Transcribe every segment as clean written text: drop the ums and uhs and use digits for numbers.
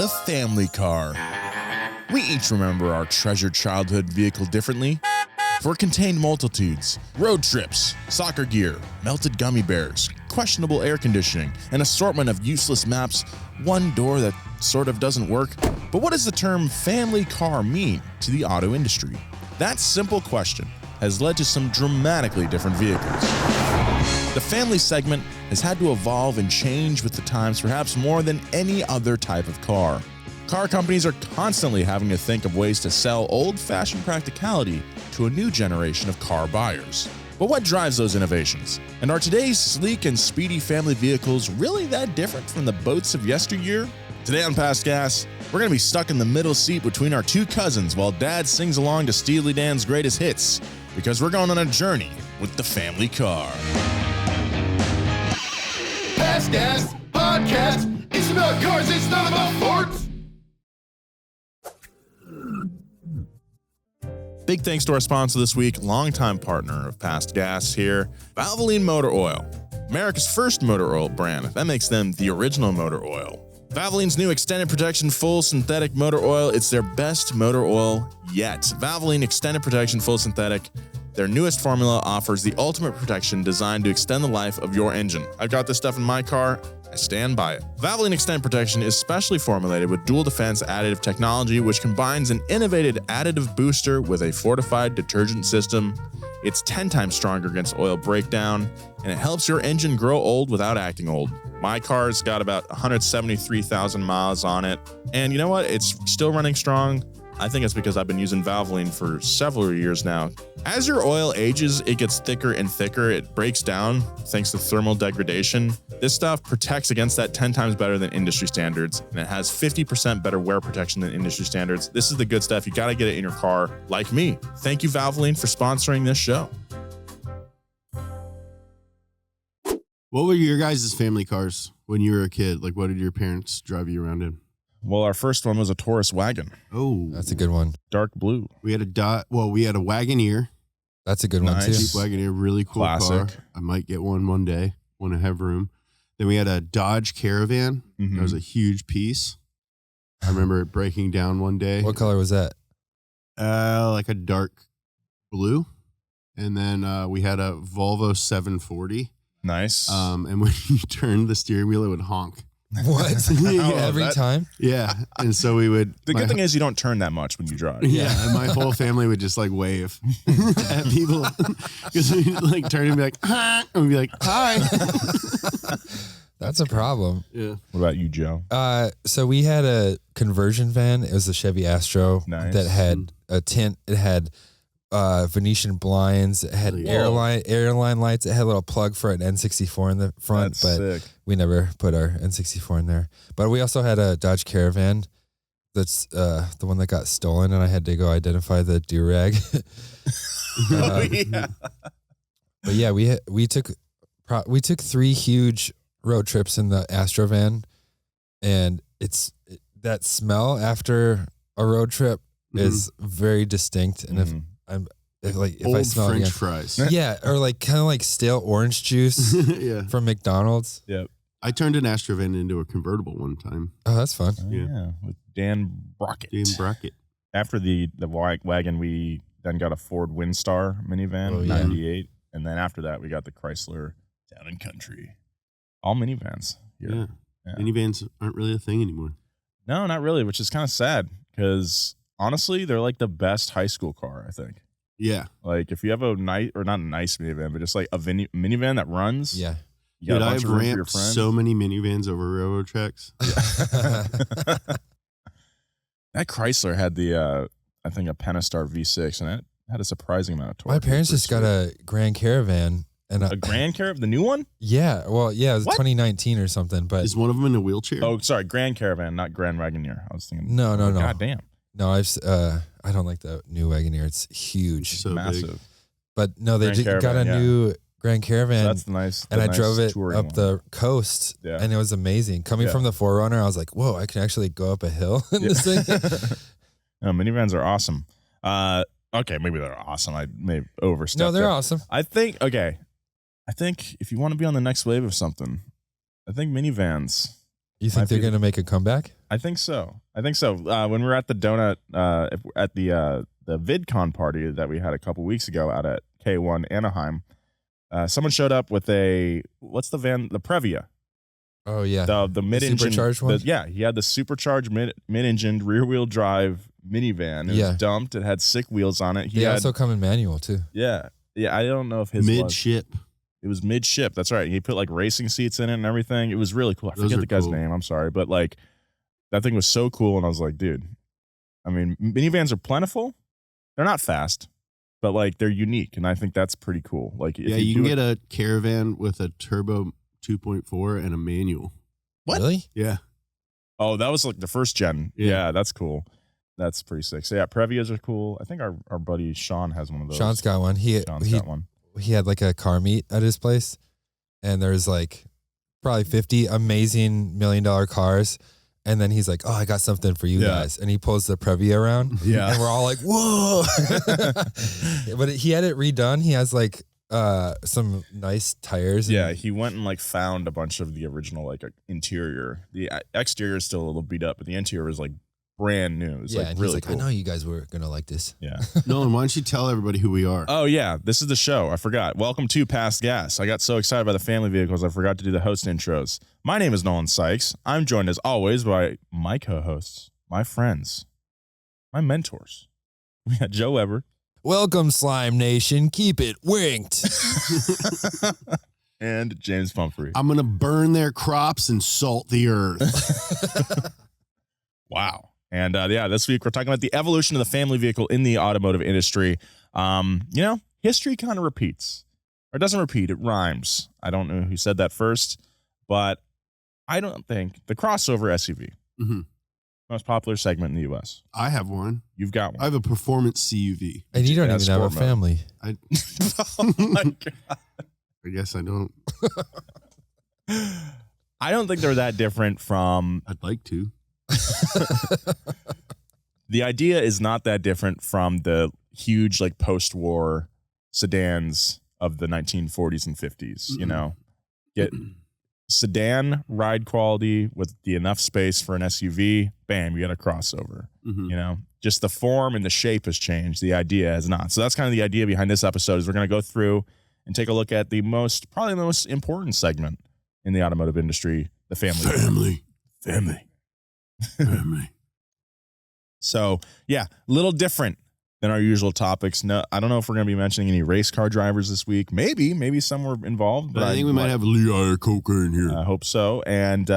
the family car. We each remember our treasured childhood vehicle differently, for it contained multitudes, road trips, soccer gear, melted gummy bears, questionable air conditioning, an assortment of useless maps, one door that sort of doesn't work. But what does the term family car mean to the auto industry? That simple question has led to some dramatically different vehicles. The family segment has had to evolve and change with the times perhaps more than any other type of car. Car companies are constantly having to think of ways to sell old-fashioned practicality to a new generation of car buyers. But what drives those innovations? And are today's sleek and speedy family vehicles really that different from the boats of yesteryear? Today on Past Gas, we're going to be stuck in the middle seat between our two cousins while Dad sings along to Steely Dan's greatest hits, because we're going on a journey with the family car. Past Gas Podcast. It's about cars, it's not about forts. Big thanks to our sponsor this week, longtime partner of Past Gas here, Valvoline Motor Oil, America's first motor oil brand. That makes them the original motor oil. Valvoline's new Extended Protection Full Synthetic Motor Oil, it's their best motor oil yet. Valvoline Extended Protection Full Synthetic, their newest formula, offers the ultimate protection designed to extend the life of your engine. I've got this stuff in my car. I stand by it. Valvoline Extended Protection is specially formulated with dual defense additive technology, which combines an innovative additive booster with a fortified detergent system. It's 10 times stronger against oil breakdown, and it helps your engine grow old without acting old. My car's got about 173,000 miles on it, and you know what? It's still running strong. I think it's because I've been using Valvoline for several years now. As your oil ages, it gets thicker and thicker. It breaks down thanks to thermal degradation. This stuff protects against that 10 times better than industry standards, and it has 50% better wear protection than industry standards. This is the good stuff. You got to get it in your car, like me. Thank you, Valvoline, for sponsoring this show. What were your guys' family cars when you were a kid? Like, what did your parents drive you around in? Well, our first one was a Taurus Wagon. Oh, That's a good one. Dark blue. we had a Wagoneer. That's a good Nice. one too. Jeep Wagoneer, really cool Classic. car. I might get one day when I have room. Then we had a Dodge Caravan. Mhm. That was a huge piece. I remember it breaking down one day. What color was that? Like a dark blue. And then we had a Volvo 740. Nice. And when you turned the steering wheel, it would honk. What? Yeah. Every time? Yeah. And so we would. the good thing is you don't turn that much when you drive. Yeah, and my whole family would just like wave at people because we'd like turn and be like, hi, and we'd be like, hi. That's a problem. Yeah. What about you, Joe? So we had a conversion van. It was a Chevy Astro Nice. that had a tint. It had Venetian blinds. It had Whoa. airline lights. It had a little plug for an N64 in the front, That's but sick. we never put our N64 in there. But we also had a Dodge Caravan. That's the one that got stolen, and I had to go identify the do-rag. Oh, yeah. But yeah, we took 3 huge road trips in the Astro van, and that smell after a road trip is very distinct. And if I Old smell French it again, fries. yeah, or like kind of like stale orange juice Yeah. from McDonald's. Yep. I turned an Astrovan into a convertible one time. Oh, that's fun. Oh, Yeah. yeah. With Dan Brockett. Dan Brackett. After the Wagon, we then got a Ford Windstar minivan, Oh, yeah. 98. And then after that, we got the Chrysler Town and Country. All minivans here. Yeah. Yeah. Minivans aren't really a thing anymore. No, not really, which is kind of sad because honestly, they're like the best high school car, I think. Yeah. Like if you have a nice, or not a nice minivan, but just like a minivan that runs. Yeah. You got Dude, a bunch I've of room for your ramped friends. so many minivans over railroad tracks. That Chrysler had the, I think, a Pentastar V6, and it had a surprising amount of torque. My parents just got a Grand Caravan. And a Grand Caravan, the new one? Yeah, well, yeah, it was What? 2019 or something, but Is one of them in a wheelchair? Oh, sorry, Grand Caravan, not Grand Wagoneer. I was thinking. No. God damn, no, I don't like the new Wagoneer. It's huge. So massive. big. But no, they Grand just got a Caravan, yeah. new Grand Caravan. That's nice. and I drove it touring up one. the coast, Yeah. and it was amazing. Coming Yeah. from the 4Runner, I was like, "Whoa, I can actually go up a hill in this thing." No, minivans are awesome. Okay, maybe they're awesome. I may overstep. No, they're there. awesome. I think if you want to be on the next wave of something, I think minivans You think they're going to make a comeback? I think so. When we were at the donut at the VidCon party that we had a couple weeks ago out at K1 Anaheim, someone showed up with what's the van? The Previa. Oh yeah, the mid-engine supercharged one. He had the supercharged mid-engined rear-wheel drive minivan. It was dumped. It had sick wheels on it. They also come in manual too. Yeah. I don't know if his midship. It was midship. That's right. He put like racing seats in it and everything. It was really cool. I forget the guy's name. I'm sorry, but like that thing was so cool. And I was like, dude, I mean, minivans are plentiful. They're not fast, but like they're unique, and I think that's pretty cool. Like, if you can get a Caravan with a turbo 2.4 and a manual. What? Really? Yeah. Oh, that was like the first gen. Yeah, that's cool. That's pretty sick. So yeah, Previas are cool. I think our buddy Sean has one of those. Sean's got one. He got one. He had like a car meet at his place, and there's like probably 50 amazing $1 million cars. And then he's like, "Oh, I got something for you guys." And he pulls the Previa around. Yeah. And we're all like, "Whoa." But he had it redone. He has like some nice tires. Yeah, he went and like found a bunch of the original like interior. The exterior is still a little beat up, but the interior was like brand new. It was like and really he's like, cool. "I know you guys were gonna like this." Yeah. Nolan, why don't you tell everybody who we are? Oh yeah, this is the show. I forgot. Welcome to Past Gas. I got so excited by the family vehicles, I forgot to do the host intros. My name is Nolan Sykes. I'm joined as always by my co-hosts, my friends, my mentors. We got Joe Weber. Welcome, Slime Nation. Keep it winked. And James Pumphrey. I'm gonna burn their crops and salt the earth. Wow. And this week we're talking about the evolution of the family vehicle in the automotive industry. History kind of repeats. Or it doesn't repeat, it rhymes. I don't know who said that first, but I don't think the crossover SUV, most popular segment in the U.S. I have one. You've got I one. have a performance CUV. And you don't even have a family. I Oh my God. I guess I don't. I don't think they're that different from... I'd like to. The idea is not that different from the huge like post-war sedans of the 1940s and 50s. You know, get sedan ride quality with the enough space for an SUV. Bam, you got a crossover. You know, just the form and the shape has changed. The idea has not. So that's kind of the idea behind this episode. Is we're going to go through and take a look at probably the most important segment in the automotive industry, the family. So yeah, a little different than our usual topics. No, I don't know if we're going to be mentioning any race car drivers this week. Maybe some were involved, but I think we might have Lee Iacocca in here. I hope so. And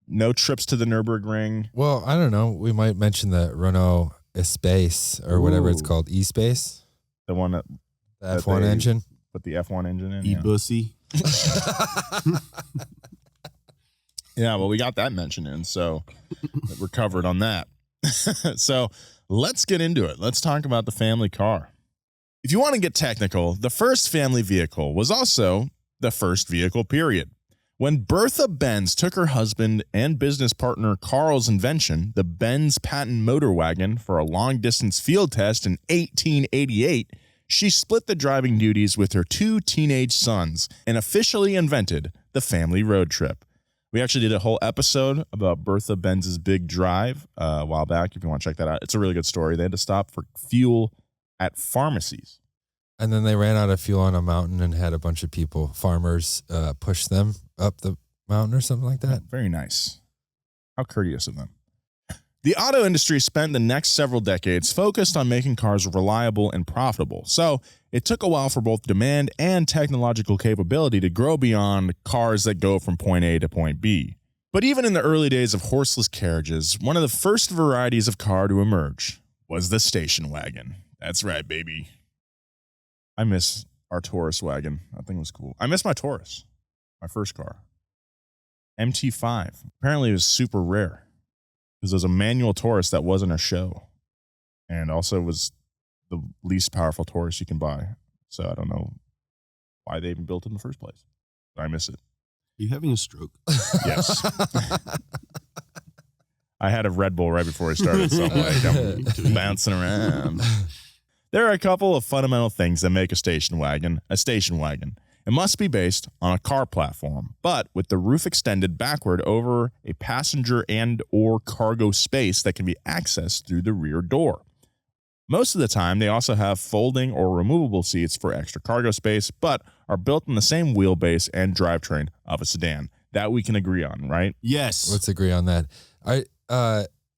no trips to the Nürburgring. Well, I don't know. We might mention the Renault Espace or whatever it's called, E-Space. The one that the F1 engine. Put the F1 engine in. E-Bussy. Yeah, well, we got that mentioned in, so we're covered on that. So let's get into it. Let's talk about the family car. If you want to get technical, the first family vehicle was also the first vehicle, period. When Bertha Benz took her husband and business partner Carl's invention, the Benz patent motor wagon, for a long-distance field test in 1888, she split the driving duties with her 2 teenage sons and officially invented the family road trip. We actually did a whole episode about Bertha Benz's big drive a while back. If you want to check that out, it's a really good story. They had to stop for fuel at pharmacies. And then they ran out of fuel on a mountain and had a bunch of farmers, push them up the mountain or something like that. Very nice. How courteous of them. The auto industry spent the next several decades focused on making cars reliable and profitable. So it took a while for both demand and technological capability to grow beyond cars that go from point A to point B. But even in the early days of horseless carriages, one of the first varieties of car to emerge was the station wagon. That's right, baby. I miss our Taurus wagon. That thing was cool. I miss my Taurus, my first car. MT5. Apparently it was super rare. Because there was a manual Taurus that wasn't a show. And also was the least powerful Taurus you can buy. So I don't know why they even built it in the first place. But I miss it. Are you having a stroke? Yes. I had a Red Bull right before I started, so I'm like, I'm bouncing around. There are a couple of fundamental things that make a station wagon. It must be based on a car platform, but with the roof extended backward over a passenger and or cargo space that can be accessed through the rear door. Most of the time, they also have folding or removable seats for extra cargo space, but are built in the same wheelbase and drivetrain of a sedan. That we can agree on, right? Yes. Let's agree on that.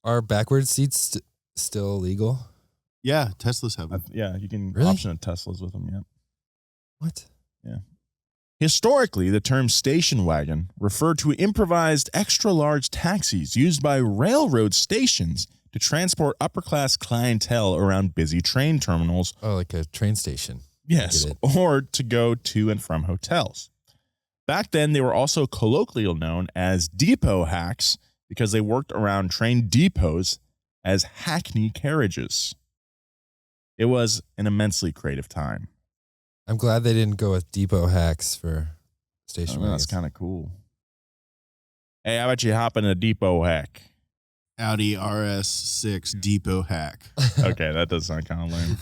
Are backward seats still legal? Yeah, Teslas have them. Yeah, you can Really? option a Teslas with them, yeah. What? Yeah. Historically, the term station wagon referred to improvised extra-large taxis used by railroad stations to transport upper-class clientele around busy train terminals. Oh, like a train station. Yes, Get or to go to and from hotels. Back then, they were also colloquially known as depot hacks because they worked around train depots as hackney carriages. It was an immensely creative time. I'm glad they didn't go with depot hacks for station wagons. That's kind of cool. Hey, how about you hop in a depot hack? Audi RS6 depot hack. Okay, that does sound kind of lame.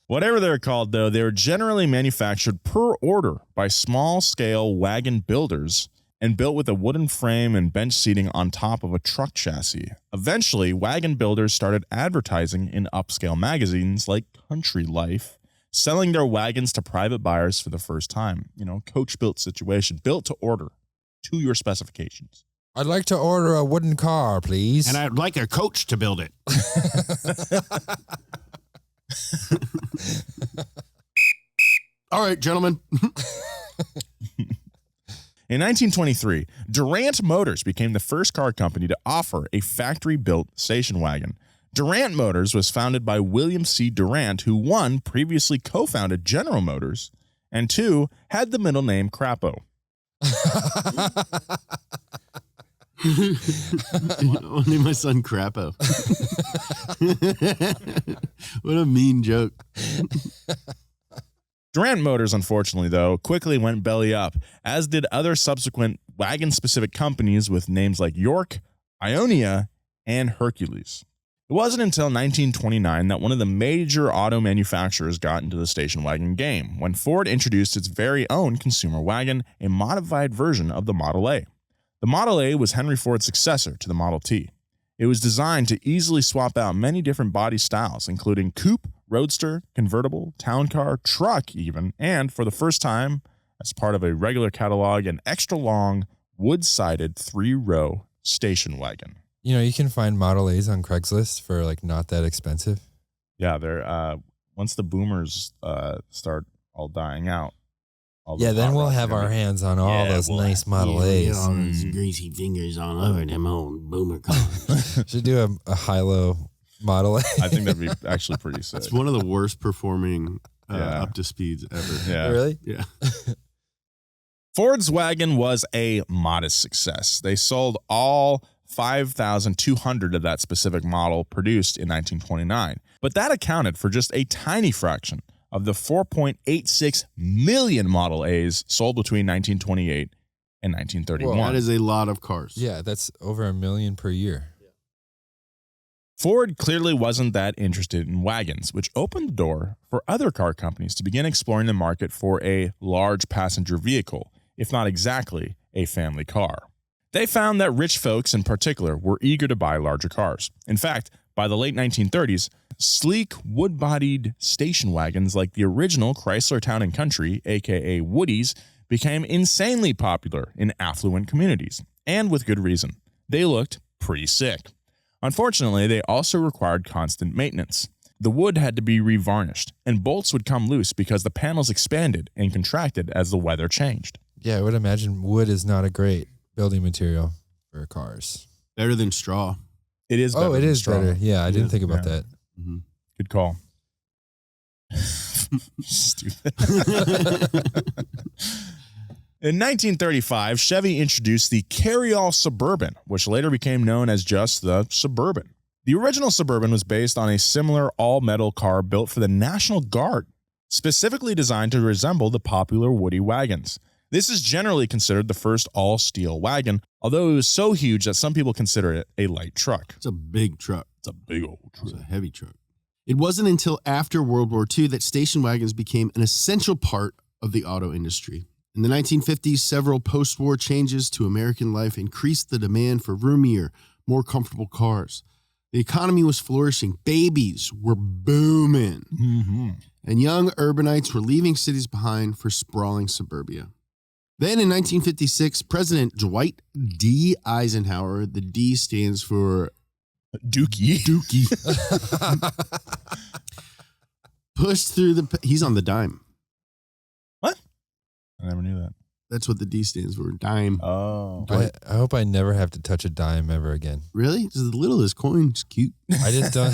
Whatever they're called, though, they were generally manufactured per order by small-scale wagon builders and built with a wooden frame and bench seating on top of a truck chassis. Eventually, wagon builders started advertising in upscale magazines like Country Life, selling their wagons to private buyers for the first time. You know, coach-built situation, built to order, to your specifications. I'd like to order a wooden car, please. And I'd like a coach to build it. All right, gentlemen. In 1923, Durant Motors became the first car company to offer a factory-built station wagon. Durant Motors was founded by William C. Durant, who, one, previously co-founded General Motors, and two, had the middle name Crapo. I'll name my son Crapo. What a mean joke. Durant Motors, unfortunately, though, quickly went belly up, as did other subsequent wagon-specific companies with names like York, Ionia, and Hercules. It wasn't until 1929 that one of the major auto manufacturers got into the station wagon game, when Ford introduced its very own consumer wagon, a modified version of the Model A. The Model A was Henry Ford's successor to the Model T. It was designed to easily swap out many different body styles, including coupe, roadster, convertible, town car, truck even, and for the first time, as part of a regular catalog, an extra-long, wood-sided 3-row station wagon. You know, you can find Model A's on Craigslist for like not that expensive. Yeah, they're once the boomers start all dying out. Then we'll have our hands on all those nice Model A's. All those greasy fingers all over them old boomer cars. Should do a high-low Model A. I think that'd be actually pretty sick. It's one of the worst performing up to speeds ever. Yeah. Really? Yeah. Ford's wagon was a modest success. They sold all 5,200 of that specific model produced in 1929, but that accounted for just a tiny fraction of the 4.86 million Model A's sold between 1928 and 1931. That is a lot of cars. Yeah, that's over 1 million per year. Ford clearly wasn't that interested in wagons, which opened the door for other car companies to begin exploring the market for a large passenger vehicle, if not exactly a family car. They found that rich folks in particular were eager to buy larger cars. In fact, by the late 1930s, sleek, wood-bodied station wagons like the original Chrysler Town & Country, aka Woodies, became insanely popular in affluent communities, and with good reason. They looked pretty sick. Unfortunately, they also required constant maintenance. The wood had to be revarnished, and bolts would come loose because the panels expanded and contracted as the weather changed. Yeah, I would imagine wood is not a great building material for cars. Better than straw. It is better. Oh, it than is straw. better. Yeah, I didn't think about that. Mm-hmm. Good call. Stupid. In 1935, Chevy introduced the Carryall Suburban, which later became known as just the Suburban. The original Suburban was based on a similar all-metal car built for the National Guard, specifically designed to resemble the popular Woody wagons. This is generally considered the first all-steel wagon, although it was so huge that some people consider it a light truck. It's a big truck. It's a big old It's truck. a heavy truck. It wasn't until after World War II that station wagons became an essential part of the auto industry. In the 1950s, several post-war changes to American life increased the demand for roomier, more comfortable cars. The economy was flourishing. Babies were booming. Mm-hmm. And young urbanites were leaving cities behind for sprawling suburbia. Then in 1956, President Dwight D. Eisenhower, the D stands for Dookie. pushed through he's on the dime. What? I never knew that. That's what the D stands for, dime. Oh. I hope I never have to touch a dime ever again. Really? Just the littlest coin, it's cute. I just don't.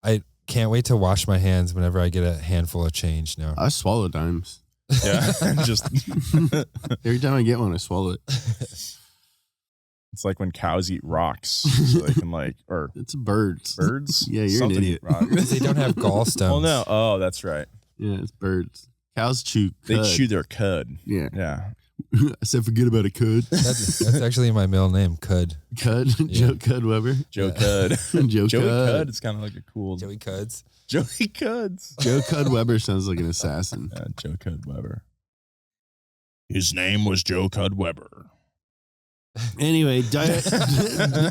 I can't wait to wash my hands whenever I get a handful of change now. I swallow dimes. Yeah. Just Every time I get one, I swallow it. it's like when cows eat rocks. So they can or It's birds. birds? Yeah, you're Something an idiot. eat rocks. They don't have gallstones. Oh no. Oh, that's right. Yeah, it's birds. Cows chew They cud. chew their cud. Yeah. Yeah. I said forget about a cud. That's actually my middle name, Cud. Cud? Yeah. Joe Cud Weber? Joe Cud. Joe Joey Cud. Cud. It's kind of like a cool Joey Cuds. Joey Cuds. Joe Cud Weber sounds like an assassin. Yeah, Joe Cud Weber. His name was Joe Cud Weber. Anyway, Dwight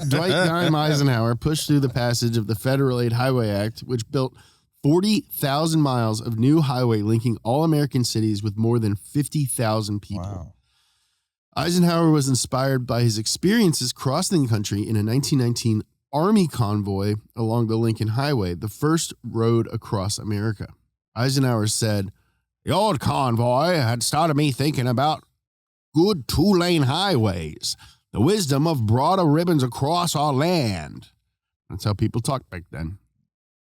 Dime Eisenhower pushed through the passage of the Federal Aid Highway Act, which built 40,000 miles of new highway linking all American cities with more than 50,000 people. Wow. Eisenhower was inspired by his experiences crossing the country in a 1919 Army convoy along the Lincoln Highway, the first road across America. Eisenhower said, "The old convoy had started me thinking about good two-lane highways, the wisdom of broader ribbons across our land." That's how people talked back then.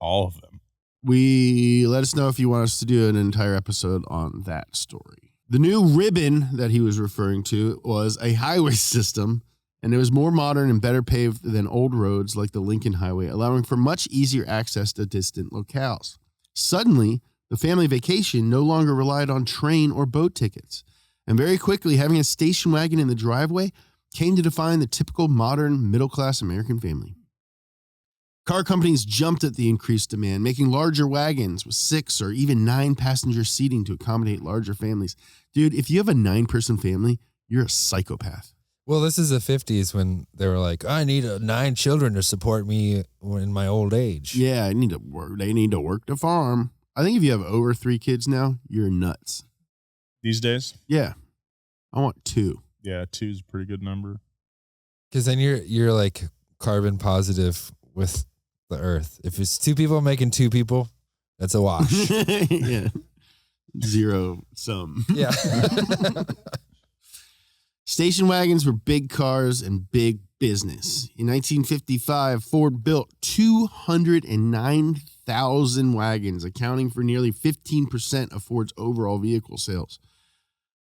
All of them. Let us know if you want us to do an entire episode on that story. The new ribbon that he was referring to was a highway system, and it was more modern and better paved than old roads like the Lincoln Highway, allowing for much easier access to distant locales. Suddenly, the family vacation no longer relied on train or boat tickets, and very quickly having a station wagon in the driveway came to define the typical modern middle-class American family. Car companies jumped at the increased demand, making larger wagons with 6 or even 9 passenger seating to accommodate larger families. Dude, if you have a 9-person family, you're a psychopath. Well, this is the 50s when they were like, I need 9 children to support me in my old age. Yeah, I need to work. They need to work the farm. I think if you have over 3 kids now, you're nuts. These days? Yeah. I want 2. Yeah, 2's a pretty good number. Because then you're like carbon positive with the earth. If it's 2 people making 2 people, that's a wash. Yeah. 0 sum. Yeah. Station wagons were big cars and big business. In 1955, Ford built 209,000 wagons, accounting for nearly 15% of Ford's overall vehicle sales.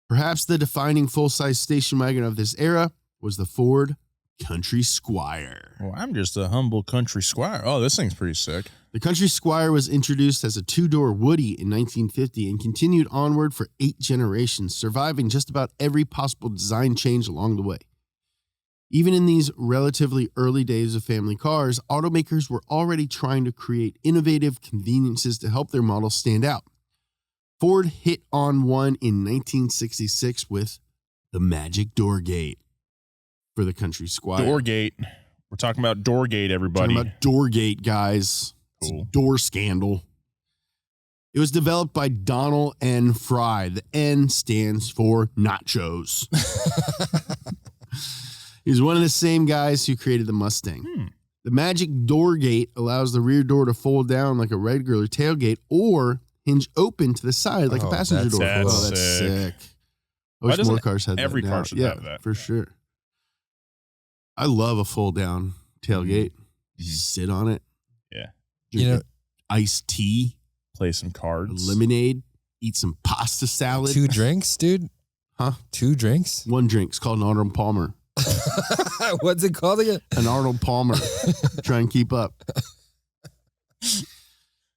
Perhaps the defining full-size station wagon of this era was the Ford Country Squire. Well, I'm just a humble country squire. Oh, this thing's pretty sick. The Country Squire was introduced as a 2-door Woody in 1950 and continued onward for 8 generations, surviving just about every possible design change along the way. Even in these relatively early days of family cars, automakers were already trying to create innovative conveniences to help their models stand out. Ford hit on one in 1966 with the Magic Door Gate for the Country Squire. Door gate. We're talking about door gate, everybody. Talking about Door Gate, guys. It's Cool. a door scandal. It was developed by Donald N. Fry. The N stands for nachos. He's one of the same guys who created the Mustang. The Magic Door Gate allows the rear door to fold down like a regular tailgate or hinge open to the side like a passenger door. that's That's sick. sick. I wish doesn't more cars had every that car now. should Yeah, have that? for sure. I love a fold down tailgate. Sit on it. Yeah. Drink iced tea, Play some cards. lemonade, eat some pasta salad. 2 drinks, dude? Huh? 2 drinks? 1 drink. It's called an Arnold Palmer. What's it called again? An Arnold Palmer. Try and keep up.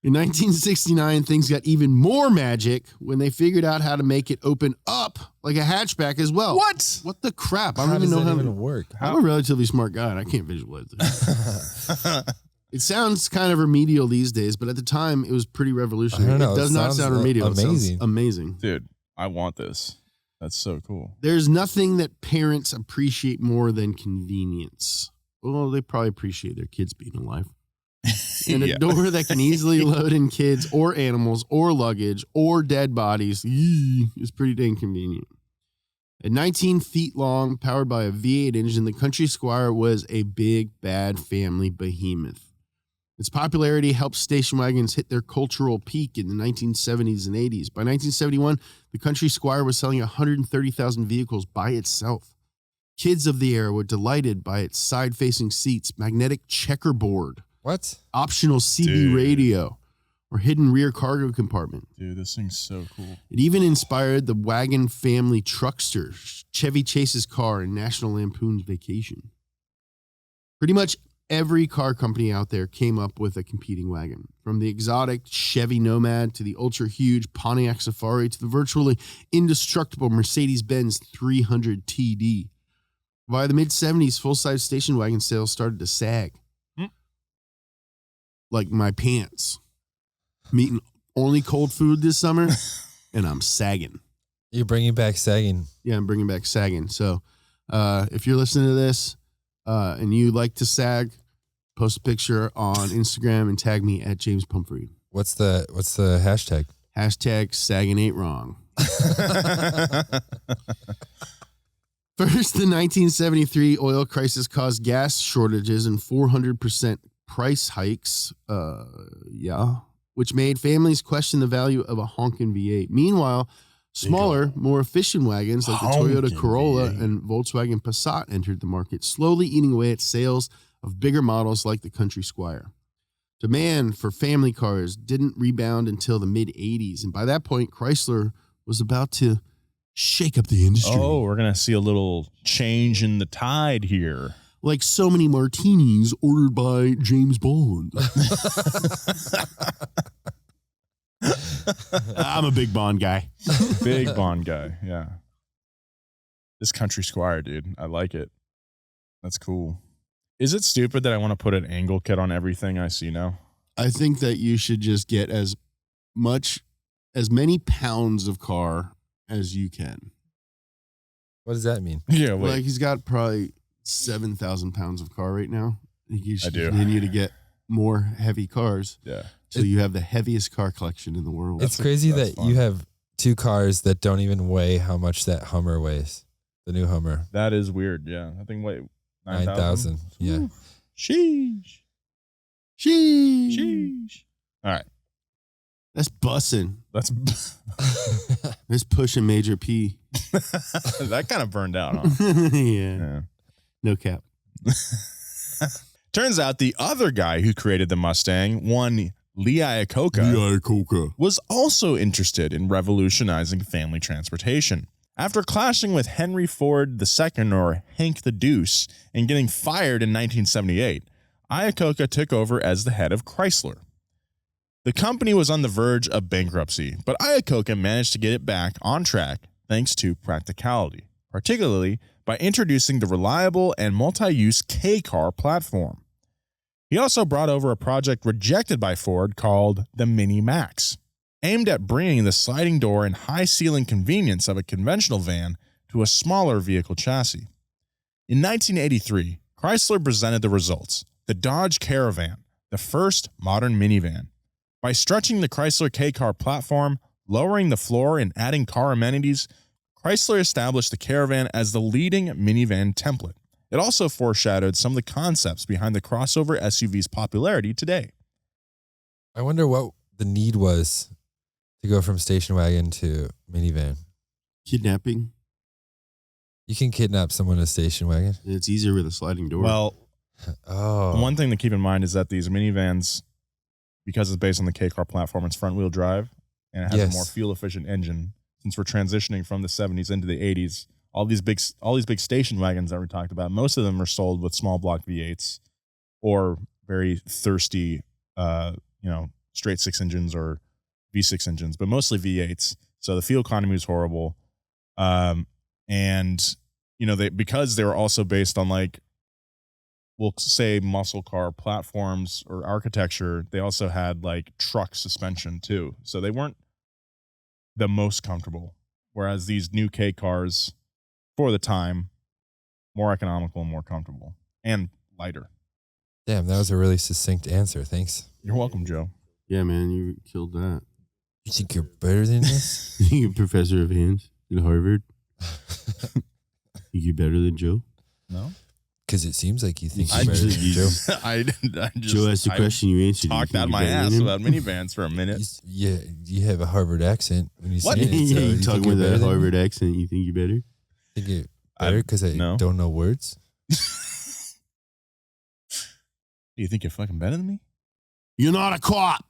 In 1969, things got even more magic when they figured out how to make it open up like a hatchback as well. What? What the crap? I How don't even does know that how even to work? I'm a relatively smart guy and I can't visualize this. It sounds kind of remedial these days, but at the time it was pretty revolutionary. I don't know, It does it not sounds sound remedial. amazing. It sounds amazing. Dude, I want this. That's so cool. There's nothing that parents appreciate more than convenience. Well, they probably appreciate their kids being alive. And a door that can easily load in kids or animals or luggage or dead bodies is pretty dang convenient. At 19 feet long, powered by a V8 engine, the Country Squire was a big, bad family behemoth. Its popularity helped station wagons hit their cultural peak in the 1970s and 80s. By 1971, the Country Squire was selling 130,000 vehicles by itself. Kids of the era were delighted by its side-facing seats, magnetic checkerboard, What? optional CB Dude. radio, or hidden rear cargo compartment. Dude, this thing's so cool. It even inspired the Wagon family truckster, Chevy Chase's car in National Lampoon's Vacation. Pretty much every car company out there came up with a competing wagon. From the exotic Chevy Nomad to the ultra-huge Pontiac Safari to the virtually indestructible Mercedes-Benz 300 TD. By the mid-70s, full-size station wagon sales started to sag. Like my pants. I'm eating only cold food this summer, and I'm sagging. You're bringing back sagging. Yeah, I'm bringing back sagging. So if you're listening to this and you like to sag, post a picture on Instagram and tag me at James Pumphrey. What's the hashtag? Hashtag sagging ain't wrong. First, the 1973 oil crisis caused gas shortages and 400% price hikes. Which made families question the value of a honkin' V8. Meanwhile, smaller, more efficient wagons like the Toyota Honkin' Corolla V8. and Volkswagen Passat entered the market, slowly eating away at sales of bigger models like the Country Squire. Demand for family cars didn't rebound until the mid-'80s, and by that point, Chrysler was about to shake up the industry. Oh, we're going to see a little change in the tide here. Like so many martinis ordered by James Bond. I'm a big Bond guy. Big Bond guy, yeah. This Country Squire, dude. I like it. That's cool. Is it stupid that I want to put an angle kit on everything I see now? I think that you should just get as many pounds of car as you can. What does that mean? Yeah, Like he's got probably 7,000 pounds of car right now. You should I do. continue to get more heavy cars. Yeah. So you have the heaviest car collection in the world. It's crazy that's that you fun. have two cars that don't even weigh how much that Hummer weighs. The new Hummer. That is weird, yeah. I think, 9,000. Yeah. Sheesh. Sheesh. Sheesh. All right. That's bussin'. That's That's pushing Major P. that kind of burned out, huh? Yeah. Yeah. No cap. Turns out the other guy who created the Mustang, one Lee Iacocca, was also interested in revolutionizing family transportation. After clashing with Henry Ford II, or Hank the Deuce, and getting fired in 1978, Iacocca took over as the head of Chrysler. The company was on the verge of bankruptcy, but Iacocca managed to get it back on track thanks to practicality, particularly by introducing the reliable and multi-use K-car platform. He also brought over a project rejected by Ford called the Mini Max, aimed at bringing the sliding door and high ceiling convenience of a conventional van to a smaller vehicle chassis. In 1983, Chrysler presented the results, the Dodge Caravan, the first modern minivan. By stretching the Chrysler K-car platform, lowering the floor, and adding car amenities, Chrysler established the Caravan as the leading minivan template. It also foreshadowed some of the concepts behind the crossover SUV's popularity today. I wonder what the need was to go from station wagon to minivan. Kidnapping. You can kidnap someone in a station wagon. It's easier with a sliding door. Well, Oh. one thing to keep in mind is that these minivans, because it's based on the K-car platform, it's front-wheel drive, and it has Yes. a more fuel-efficient engine. Since we're transitioning from the 70s into the 80s, all these big station wagons that we talked about, most of them are sold with small block V8s or very thirsty, straight six engines or V6 engines, but mostly V8s. So the fuel economy is horrible, and because they were also based on we'll say muscle car platforms or architecture, they also had like truck suspension too. So they weren't the most comfortable. Whereas these new K cars, for the time, more economical and more comfortable and lighter. Damn, that was a really succinct answer. Thanks. You're welcome, Joe. Yeah, man, you killed that. You think you're better than this? You're professor of hands at Harvard. Think you're better than Joe? No. Because it seems like you think I you're better than just- Joe. I just Joe asked the question, you answered. talked You out think my you're better ass than him? about minivans for a minute. Yeah, you have a Harvard accent when you say What? it. So Yeah, you think talking you're with better that than me? Harvard accent. You think you're better? Think you're better because I no. don't know words? You think you're fucking better than me? You're not a cop.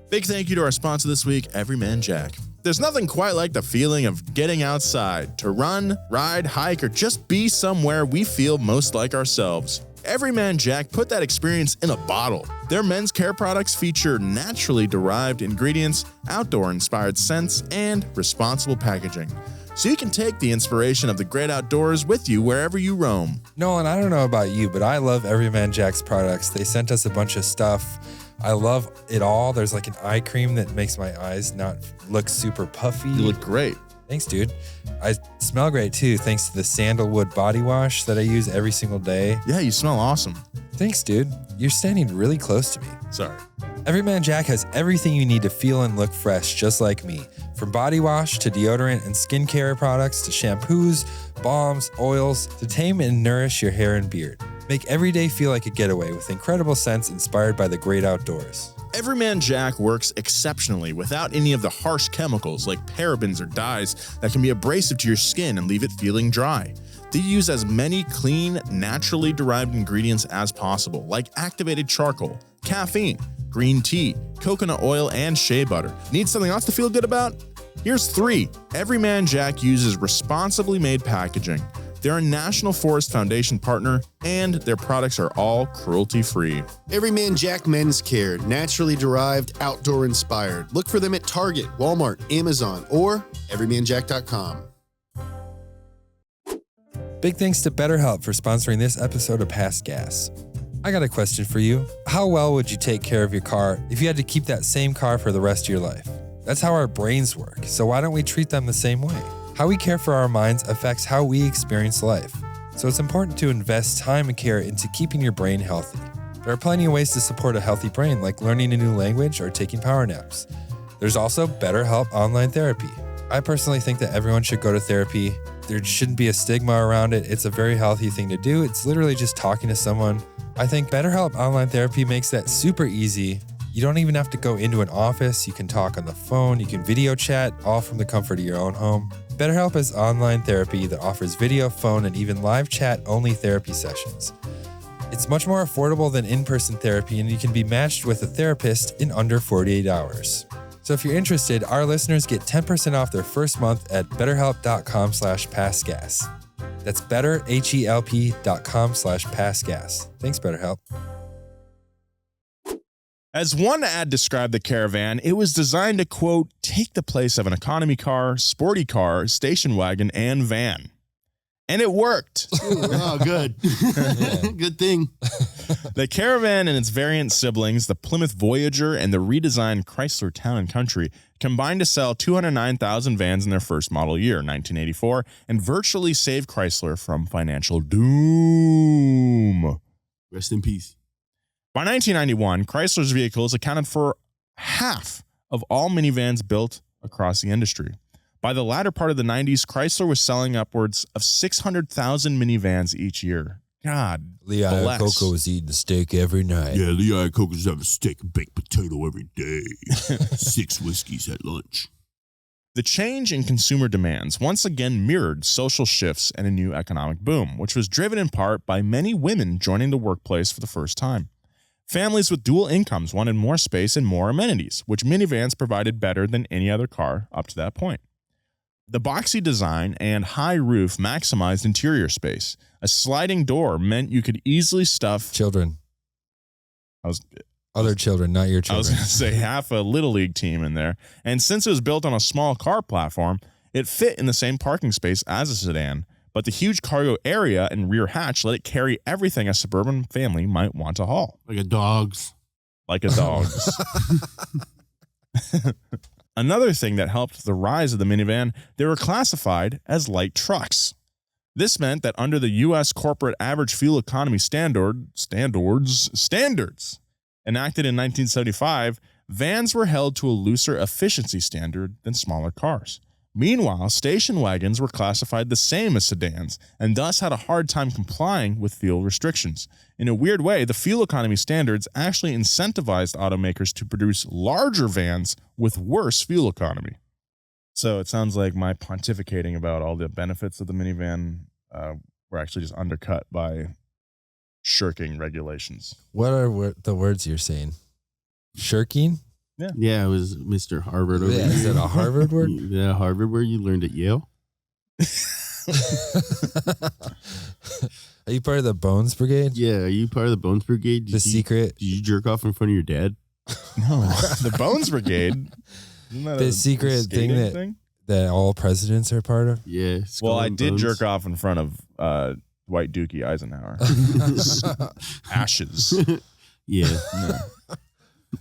Big thank you to our sponsor this week, Everyman Jack. There's nothing quite like the feeling of getting outside to run, ride, hike, or just be somewhere we feel most like ourselves. Everyman Jack put that experience in a bottle. Their men's care products feature naturally derived ingredients, outdoor-inspired scents, and responsible packaging. So you can take the inspiration of the great outdoors with you wherever you roam. Nolan, I don't know about you, but I love Everyman Jack's products. They sent us a bunch of stuff. I love it all. There's like an eye cream that makes my eyes not look super puffy. You look great. Thanks, dude. I smell great too, thanks to the sandalwood body wash that I use every single day. Yeah, you smell awesome. Thanks, dude. You're standing really close to me. Sorry. Everyman Jack has everything you need to feel and look fresh, just like me. From body wash to deodorant and skincare products to shampoos, balms, oils to tame and nourish your hair and beard. Make every day feel like a getaway with incredible scents inspired by the great outdoors. Everyman Jack works exceptionally without any of the harsh chemicals like parabens or dyes that can be abrasive to your skin and leave it feeling dry. They use as many clean, naturally derived ingredients as possible, like activated charcoal, caffeine, green tea, coconut oil, and shea butter. Need something else to feel good about? Here's 3. Everyman Jack uses responsibly made packaging. They're a National Forest Foundation partner, and their products are all cruelty-free. Everyman Jack Men's Care, naturally derived, outdoor inspired. Look for them at Target, Walmart, Amazon, or everymanjack.com. Big thanks to BetterHelp for sponsoring this episode of Past Gas. I got a question for you. How well would you take care of your car if you had to keep that same car for the rest of your life? That's how our brains work, so why don't we treat them the same way? How we care for our minds affects how we experience life. So it's important to invest time and care into keeping your brain healthy. There are plenty of ways to support a healthy brain, like learning a new language or taking power naps. There's also BetterHelp online therapy. I personally think that everyone should go to therapy. There shouldn't be a stigma around it. It's a very healthy thing to do. It's literally just talking to someone. I think BetterHelp online therapy makes that super easy. You don't even have to go into an office. You can talk on the phone. You can video chat, all from the comfort of your own home. BetterHelp is online therapy that offers video, phone, and even live chat-only therapy sessions. It's much more affordable than in-person therapy, and you can be matched with a therapist in under 48 hours. So if you're interested, our listeners get 10% off their first month at betterhelp.com/passgas. That's betterhelp.com/passgas. Thanks, BetterHelp. As one ad described the Caravan, it was designed to, quote, take the place of an economy car, sporty car, station wagon, and van. And it worked. Oh, good. Good thing. The Caravan and its variant siblings, the Plymouth Voyager and the redesigned Chrysler Town & Country, combined to sell 209,000 vans in their first model year, 1984, and virtually save Chrysler from financial doom. Rest in peace. By 1991, Chrysler's vehicles accounted for half of all minivans built across the industry. By the latter part of the 90s, Chrysler was selling upwards of 600,000 minivans each year. God Lee bless. Iacocca was eating steak every night. Yeah, Lee Iacocca's having steak and baked potato every day. 6 whiskeys at lunch. The change in consumer demands once again mirrored social shifts and a new economic boom, which was driven in part by many women joining the workplace for the first time. Families with dual incomes wanted more space and more amenities, which minivans provided better than any other car up to that point. The boxy design and high roof maximized interior space. A sliding door meant you could easily stuff Children. I Other children, not your was children. going to say half a Little League team in there. And since it was built on a small car platform, It fit in the same parking space as a sedan, but the huge cargo area and rear hatch let it carry everything a suburban family might want to haul. Like a dog's. Like a dog's. Another thing that helped the rise of the minivan, they were classified as light trucks. This meant that under the U.S. corporate average fuel economy standards enacted in 1975, vans were held to a looser efficiency standard than smaller cars. Meanwhile, station wagons were classified the same as sedans and thus had a hard time complying with fuel restrictions. In a weird way, the fuel economy standards actually incentivized automakers to produce larger vans with worse fuel economy. So it sounds like my pontificating about all the benefits of the minivan were actually just undercut by shirking regulations. What are the words you're saying? Shirking? Yeah, it was Mr. Harvard over Yeah, here. is that a Harvard word? Yeah, Harvard word you learned at Yale. Are you part of the Bones Brigade? Yeah, are you part of the Bones Brigade? The secret? Did you jerk off in front of your dad? No, the Bones Brigade. Isn't that The secret thing skating that all presidents are part of? Yeah. Well, I and did bones. jerk off in front of Dwight Dookie Eisenhower. Ashes. Yeah.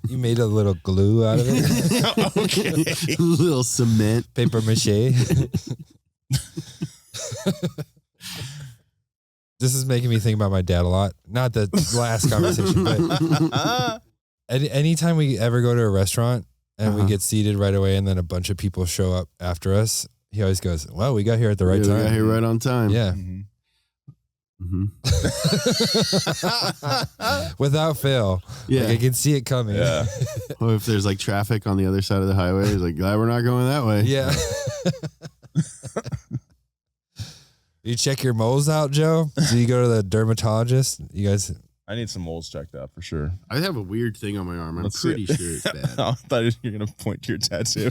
You made a little glue out of it? Okay. A little cement. Paper mache? This is making me think about my dad a lot. Not the last conversation, but anytime we ever go to a restaurant and we get seated right away and then a bunch of people show up after us, he always goes, well, we got here at the right Yeah, time. we got here right on time. Yeah. Mm-hmm. Without fail. Yeah. Like I can see it coming. Yeah. Or if there's like traffic on the other side of the highway, it's like, glad we're not going that way. Yeah. You check your moles out, Joe? Do you go to the dermatologist? You guys... I need some moles checked out for sure. I have a weird thing on my arm. I'm Let's see pretty it. sure it's bad. I thought you were going to point to your tattoo.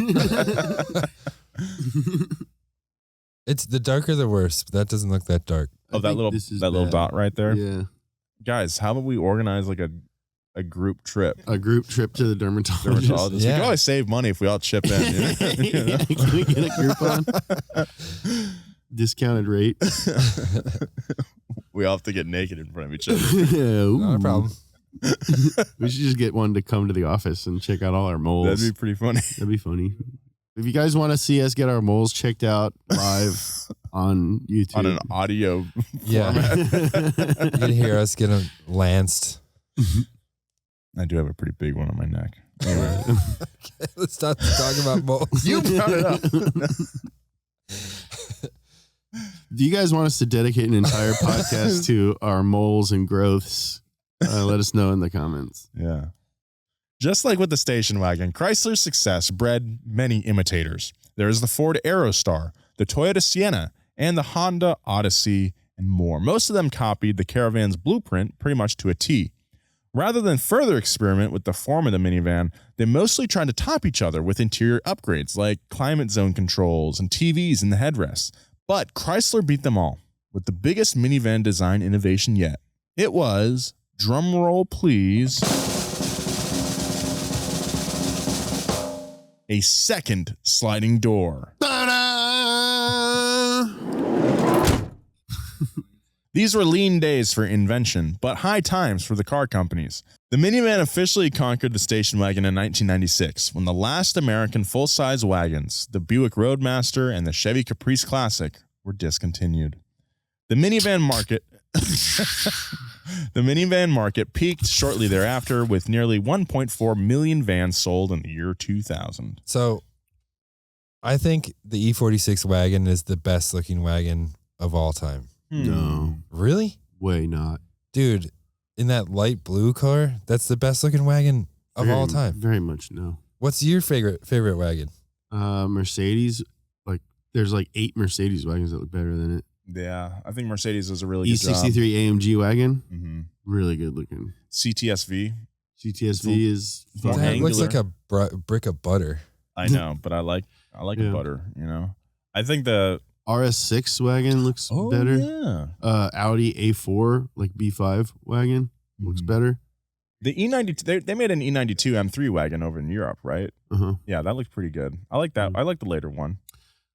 It's the darker the worse, but that doesn't look that dark. Oh, I that think little this is little bad. dot right there. Yeah. Guys, how about we organize like a group trip? A group trip to the dermatologist. Dermatologist. We Yeah. can always save money if we all chip in. You know? Can we get a group on? Discounted rate. We all have to get naked in front of each other. Not a problem. We should just get one to come to the office and check out all our moles. That'd be pretty funny. That'd be funny. If you guys want to see us get our moles checked out live on YouTube. On an audio Yeah. format. You can hear us get them lanced. I do have a pretty big one on my neck. Anyway. Let's stop talking about moles. You brought it up. Do you guys want us to dedicate an entire podcast to our moles and growths? Let us know in the comments. Yeah. Just like with the station wagon, Chrysler's success bred many imitators. There is the Ford Aerostar, the Toyota Sienna, and the Honda Odyssey, and more. Most of them copied the Caravan's blueprint pretty much to a T. Rather than further experiment with the form of the minivan, they mostly tried to top each other with interior upgrades like climate zone controls and TVs in the headrests. But Chrysler beat them all with the biggest minivan design innovation yet. It was, drumroll please, a second sliding door. These were lean days for invention, but high times for the car companies. The minivan officially conquered the station wagon in 1996, when the last American full-size wagons, the Buick Roadmaster and the Chevy Caprice Classic, were discontinued. The minivan market peaked shortly thereafter, with nearly 1.4 million vans sold in the year 2000. So I think the E46 wagon is the best looking wagon of all time. No, Really? way not. Dude, in that light blue color, that's the best looking wagon of all time. Very much no. What's your favorite wagon? Mercedes, like there's like 8 Mercedes wagons that look better than it. Yeah, I think Mercedes does a really good job. E63 AMG wagon, Mm-hmm. really good looking. CTSV. CTSV is More That fine. looks angular. like a brick of butter. I know, but I like Yeah. a butter, you know. I think the RS6 wagon looks better. Yeah. Audi A4 like B5 wagon looks Mhm. better. The E92 they made an E92 M3 wagon over in Europe, right? Uh-huh. Yeah, that looked pretty good. I like that. I like the later one.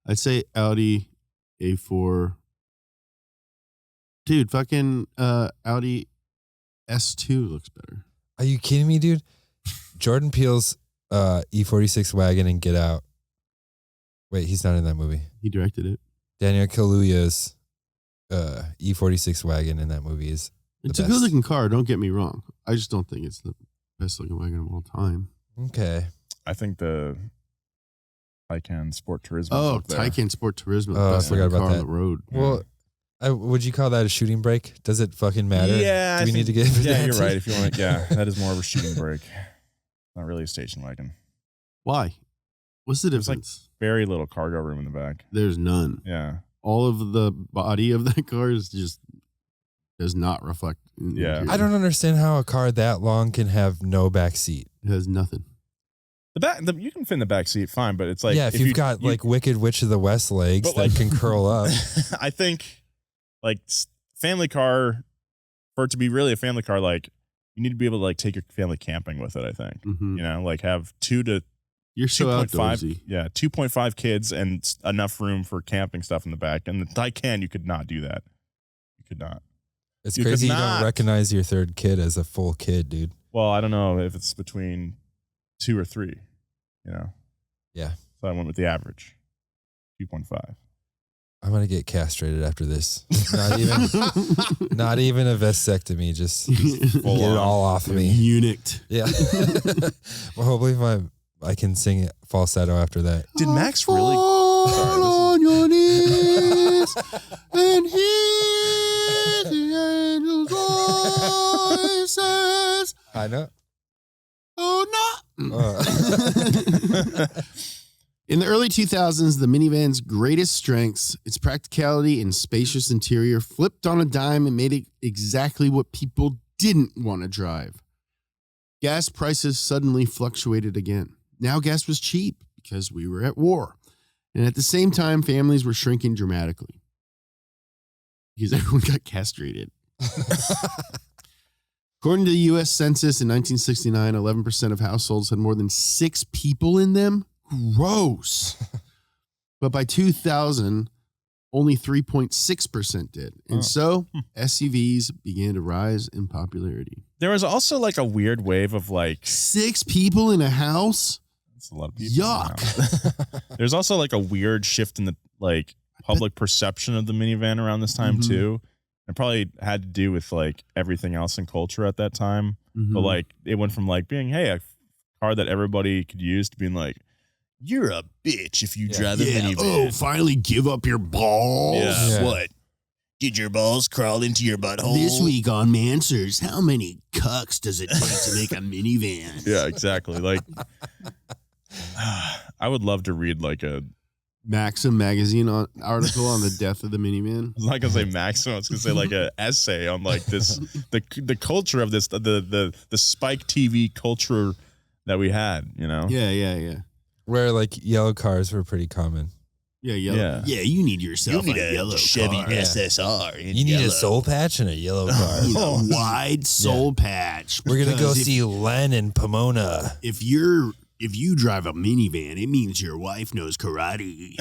I'd say Audi A4. Dude, fucking Audi S2 looks better. Are you kidding me, dude? Jordan Peele's E46 Wagon and Get Out. Wait, he's not in that movie. He directed it. Daniel Kaluuya's E46 Wagon in that movie is It's a good-looking car, don't get me wrong. I just don't think it's the best-looking wagon of all time. Okay. I think the Taycan Sport Turismo. Oh, Taycan Sport Turismo. Oh, I best forgot car about on that. the road. Well, would you call that a shooting brake? Does it fucking matter? Yeah. Do we need to get Yeah, you're right. If you want to, yeah, that is more of a shooting brake. Not really a station wagon. Why? What's the There's difference? Very little cargo room in the back. There's none. Yeah. All of the body of that car is just does not reflect. Yeah. I don't understand how a car that long can have no back seat. It has nothing. You can fit in the back seat fine, but it's like if you've got like Wicked Witch of the West legs But, that like- can curl up. I think like family car, for it to be really a family car, like you need to be able to like take your family camping with it. I think Mhm. you know, like have 2 to You're so 2.5, outdoorsy. yeah, 2.5 kids and enough room for camping stuff in the back. And the Taycan, you could not do that. You could not. It's You could crazy you not. don't recognize your third kid as a full kid, dude. Well, I don't know if it's between 2 or 3. You know. Yeah. So I went with the average, 2.5. I'm gonna get castrated after this. Not even a vasectomy. Just get it all off of me. Eunuched. Yeah. Well, hopefully I can sing it falsetto after that. Did Max really? On your knees and hear the angels' voices. I know. Oh no! Uh, In the early 2000s, the minivan's greatest strengths, its practicality and spacious interior, flipped on a dime and made it exactly what people didn't want to drive. Gas prices suddenly fluctuated again. Now gas was cheap because we were at war. And at the same time, families were shrinking dramatically because everyone got castrated. According to the U.S. Census in 1969, 11% of households had more than 6 people in them. Gross. But by 2000, only 3.6% did. And so SUVs began to rise in popularity. There was also like a weird wave of like 6 people in a house? that's a lot of people. Yuck. There's also like a weird shift in the like public perception of the minivan around this time Mhm. too. It probably had to do with like everything else in culture at that time. Mhm. But like it went from like being, hey, a car that everybody could use to being like, you're a bitch if you drive a Yeah. minivan. Oh, finally give up your balls. Yeah. What? Did your balls crawl into your butthole? This week on Mansers, how many cucks does it take to make a minivan? Yeah, exactly. Like, I would love to read like a. Maxim magazine article on the death of the minivan. I'm not gonna say maximum. I was gonna say like a essay on like this, the culture of this, the Spike TV culture that we had. You know. Yeah. where like yellow cars were pretty common. Yeah, yellow. Yeah. Yeah, you need yourself You need a yellow Chevy car. SSR. in You need yellow. a soul patch and a yellow car. You know, wide soul patch. We're gonna go Because see Len in Pomona. If you drive a minivan, it means your wife knows karate.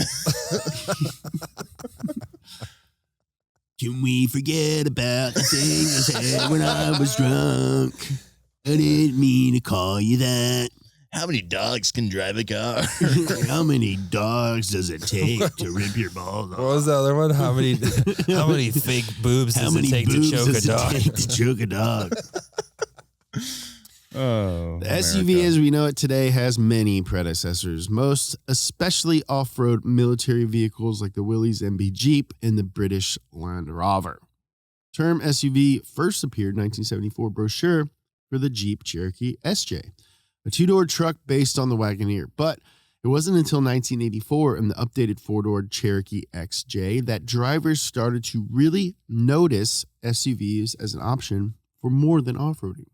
Can we forget about the thing I said when I was drunk? I didn't mean to call you that. How many dogs can drive a car? How many dogs does it take to rip your balls What off? was the other one? How many fake boobs How does many it take to boobs choke a does it dog? take to choke a dog? Oh, The SUV as we know it today has many predecessors, most especially off-road military vehicles like the Willys MB Jeep and the British Land Rover. Term SUV first appeared in 1974 brochure for the Jeep Cherokee SJ, a 2-door truck based on the Wagoneer. But it wasn't until 1984 in the updated 4-door Cherokee XJ that drivers started to really notice SUVs as an option for more than off-roading.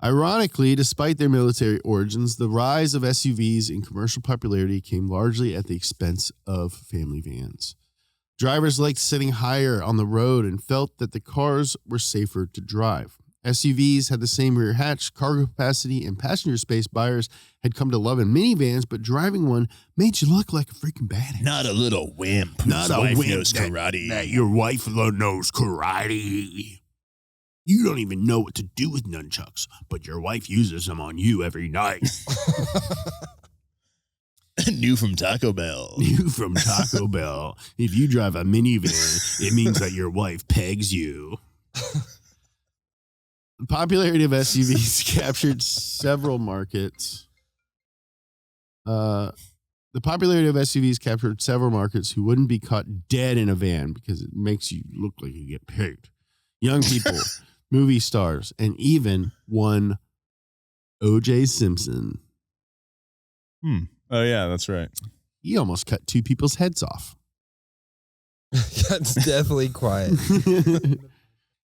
Ironically, despite their military origins, the rise of SUVs in commercial popularity came largely at the expense of family vans. Drivers liked sitting higher on the road and felt that the cars were safer to drive. SUVs had the same rear hatch, cargo capacity, and passenger space buyers had come to love in minivans, but driving one made you look like a freaking badass. Not a little wimp. Not whose a wife wimp knows that- karate. That your wife knows karate. You don't even know what to do with nunchucks, but your wife uses them on you every night. New from Taco Bell. You from Taco Bell. If you drive a minivan, it means that your wife pegs you. The popularity of SUVs captured several markets. The popularity of SUVs captured several markets who wouldn't be caught dead in a van because it makes you look like you get paid. Young people, movie stars, and even one O.J. Simpson. Oh, yeah, that's right. He almost cut 2 people's heads off. That's definitely quiet.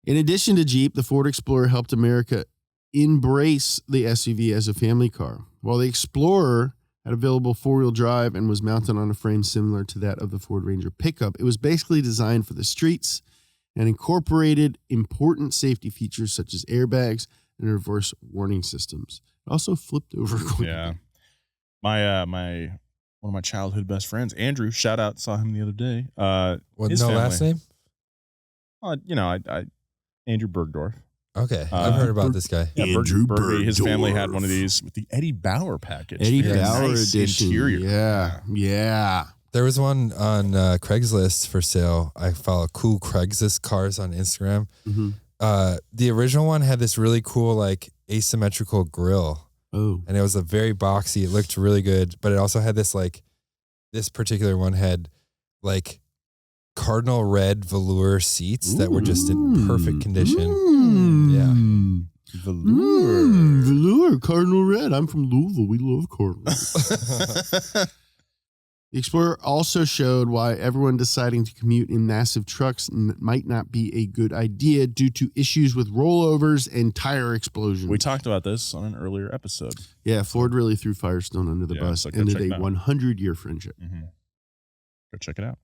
In addition to Jeep, the Ford Explorer helped America embrace the SUV as a family car. While the Explorer had available 4-wheel drive and was mounted on a frame similar to that of the Ford Ranger pickup, it was basically designed for the streets and incorporated important safety features such as airbags and reverse warning systems. It also flipped over quickly. Yeah. My one of my childhood best friends, Andrew, shout out, saw him the other day. What, His no family. last name? I Andrew Bergdorf. Okay, I've heard about this guy. Yeah, Andrew Bergie, his family had Bergdorf. one of these with the Eddie Bauer package. Eddie Very Bauer nice edition. interior. Yeah. There was one on Craigslist for sale. I follow cool Craigslist cars on Instagram. Mm-hmm. The original one had this really cool, like, asymmetrical grill. Oh. And it was a very boxy. It looked really good, but it also had this, like, this particular one had, like, cardinal red velour seats that were just in perfect condition. Yeah. Velour. Velour, Cardinal Red. I'm from Louisville. We love Cardinals. The Explorer also showed why everyone deciding to commute in massive trucks might not be a good idea due to issues with rollovers and tire explosions. We talked about this on an earlier episode. Yeah, Ford really threw Firestone under the Yeah, bus. so go Ended check a it out. 100-year friendship. Mm-hmm. Go check it out.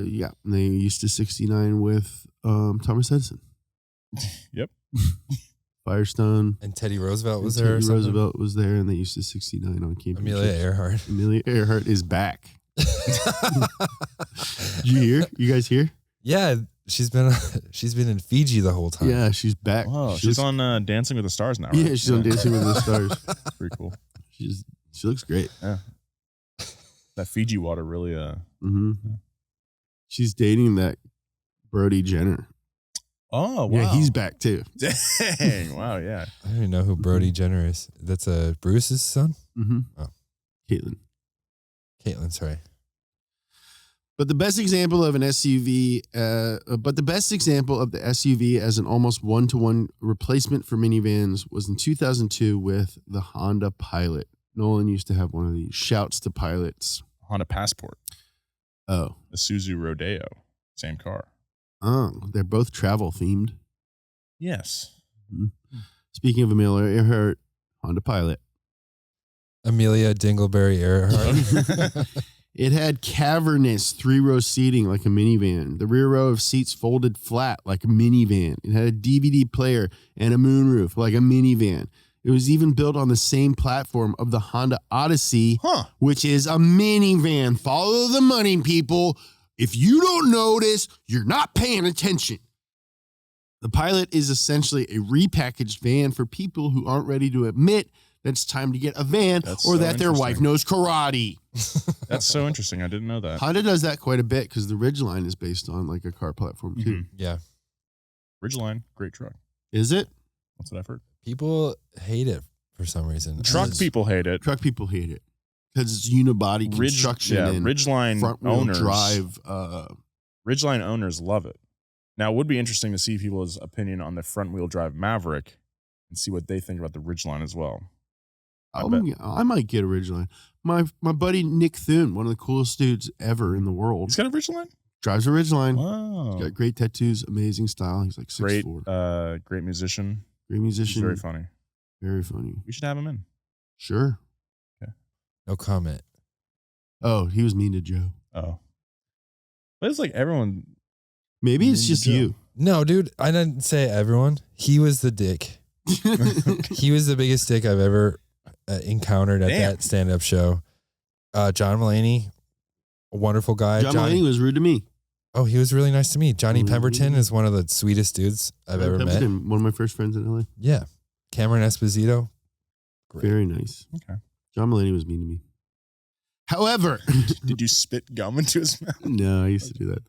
Yeah, and they used to 69 with Thomas Edison. Yep. Firestone. And Teddy Roosevelt was Teddy there or something? Roosevelt was there, and they used to 69 on Camping Amelia trips. Earhart. Amelia Earhart is back. Did you hear? You guys hear? Yeah, she's been in Fiji the whole time. Yeah, she's back. Wow, She she's looks- on Dancing with the Stars now, right? Yeah, she's on Dancing with the Stars. Pretty cool. She looks great. Yeah. That Fiji water really, Mm-hmm. She's dating that Brody Jenner. Oh, wow. Yeah, he's back too. Dang. Wow, yeah. I don't even know who Brody Jenner is. That's Bruce's son? Mm-hmm. Oh. Caitlin. Caitlin, sorry. But the best example of an SUV, but the best example of the SUV as an almost one-to-one replacement for minivans was in 2002 with the Honda Pilot. Nolan used to have one of these. Shouts to pilots. Honda Passport. Oh. The Suzu Rodeo. Same car. Oh, they're both travel themed. Yes. Speaking of Amelia Earhart, Honda Pilot. Amelia Dingleberry Earhart. It had cavernous 3-row seating like a minivan. The rear row of seats folded flat like a minivan. It had a DVD player and a moonroof like a minivan. It was even built on the same platform of the Honda Odyssey, which is a minivan. Follow the money, people. If you don't notice, you're not paying attention. The Pilot is essentially a repackaged van for people who aren't ready to admit that it's time to get a van That's or so that their wife interesting. knows karate. That's so interesting. I didn't know that. Honda does that quite a bit because the Ridgeline is based on like a car platform too. Mhm. Yeah. Ridgeline, great truck. Is it? That's what I've heard. People hate it for some reason. Truck It's- people hate it. Truck people hate it because it's unibody construction and Ridgeline front wheel owners. drive. Ridgeline owners love it. Now, it would be interesting to see people's opinion on the front wheel drive Maverick and see what they think about the Ridgeline as well. I might get a Ridgeline. My buddy Nick Thune, one of the coolest dudes ever in the world, He's got a Ridgeline? drives a Ridgeline. Wow. He's got great tattoos, amazing style. He's like 6'4". Great musician. Great He's musician. very funny. Very funny. We should have him in. Sure. No comment. Oh, he was mean to Joe. Oh. But it's like everyone. Maybe it's Mean to just Joe. you. No, dude, I didn't say everyone. He was the dick. He was the biggest dick I've ever encountered at that stand-up show. John Mulaney, a wonderful guy. John Mulaney was rude to me. Oh, he was really nice to me. Johnny Pemberton is one of the sweetest dudes I've ever met. One of my first friends in LA. Yeah. Cameron Esposito. Great. Very nice. Okay. John Mulaney was mean to me. However. Did you spit gum into his mouth? No, I used to do that.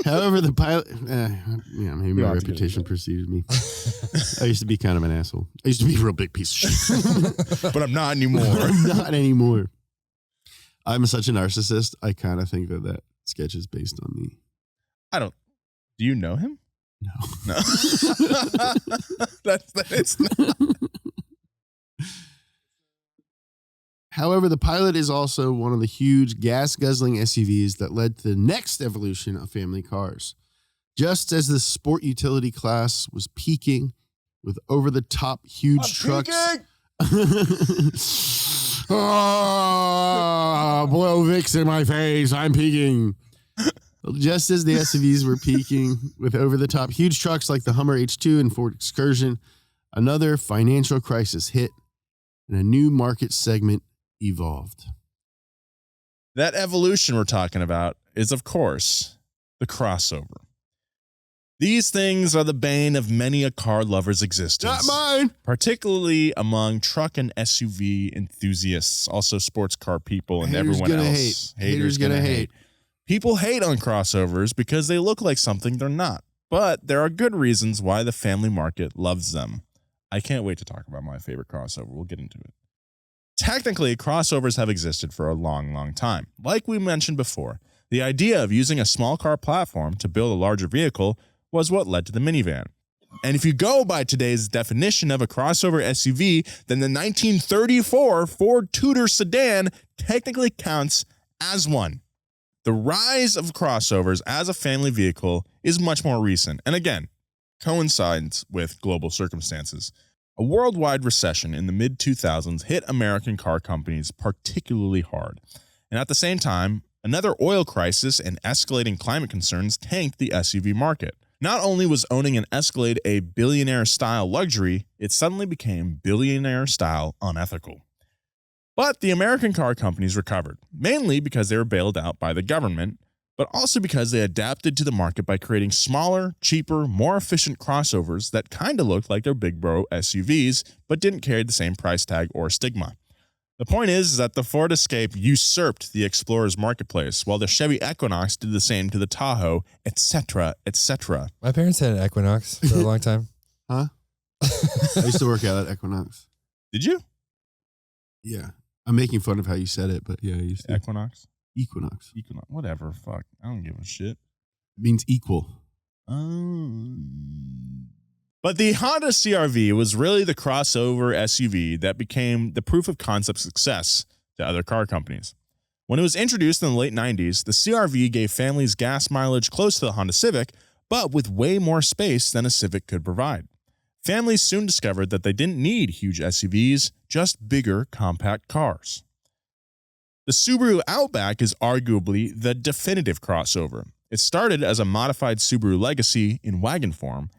However, the pilot, maybe my reputation preceded me. I used to be kind of an asshole. I used to be a real big piece of shit. But I'm not anymore. I'm not anymore. I'm such a narcissist. I kind of think that sketch is based on me. Do you know him? No. It's not. However, the Pilot is also one of the huge gas-guzzling SUVs that led to the next evolution of family cars. Just as the sport utility class was peaking with over-the-top huge trucks. Blow Vicks in my face. I'm peaking. Just as the SUVs were peaking with over-the-top huge trucks like the Hummer H2 and Ford Excursion, another financial crisis hit and a new market segment evolved. That evolution we're talking about is, of course, the crossover. These things are the bane of many a car lover's existence. Not mine! Particularly among truck and SUV enthusiasts, also sports car people and Haters everyone gonna else. hate. Haters gonna hate. People hate on crossovers because they look like something they're not. But there are good reasons why the family market loves them. I can't wait to talk about my favorite crossover. We'll get into it. Technically, crossovers have existed for a long, long time. Like we mentioned before, the idea of using a small car platform to build a larger vehicle was what led to the minivan. And if you go by today's definition of a crossover SUV, then the 1934 Ford Tudor sedan technically counts as one. The rise of crossovers as a family vehicle is much more recent, and again, coincides with global circumstances. A worldwide recession in the mid-2000s hit American car companies particularly hard. And at the same time, another oil crisis and escalating climate concerns tanked the SUV market. Not only was owning an Escalade a billionaire-style luxury, it suddenly became billionaire-style unethical. But the American car companies recovered, mainly because they were bailed out by the government, but also because they adapted to the market by creating smaller, cheaper, more efficient crossovers that kind of looked like their big bro SUVs, but didn't carry the same price tag or stigma. The point is that the Ford Escape usurped the Explorer's marketplace, while the Chevy Equinox did the same to the Tahoe, etc., etc. My parents had an Equinox for a long time. Huh? I used to work out at Equinox. Did you? Yeah. I'm making fun of how you said it, but yeah, I used to. Equinox? Equinox. Equinox. Whatever. Fuck. I don't give a shit. It means equal. But the Honda CR-V was really the crossover SUV that became the proof of concept success to other car companies. When it was introduced in the late 90s, the CR-V gave families gas mileage close to the Honda Civic, but with way more space than a Civic could provide. Families soon discovered that they didn't need huge SUVs, just bigger, compact cars. The Subaru Outback is arguably the definitive crossover. It started as a modified Subaru Legacy in wagon form,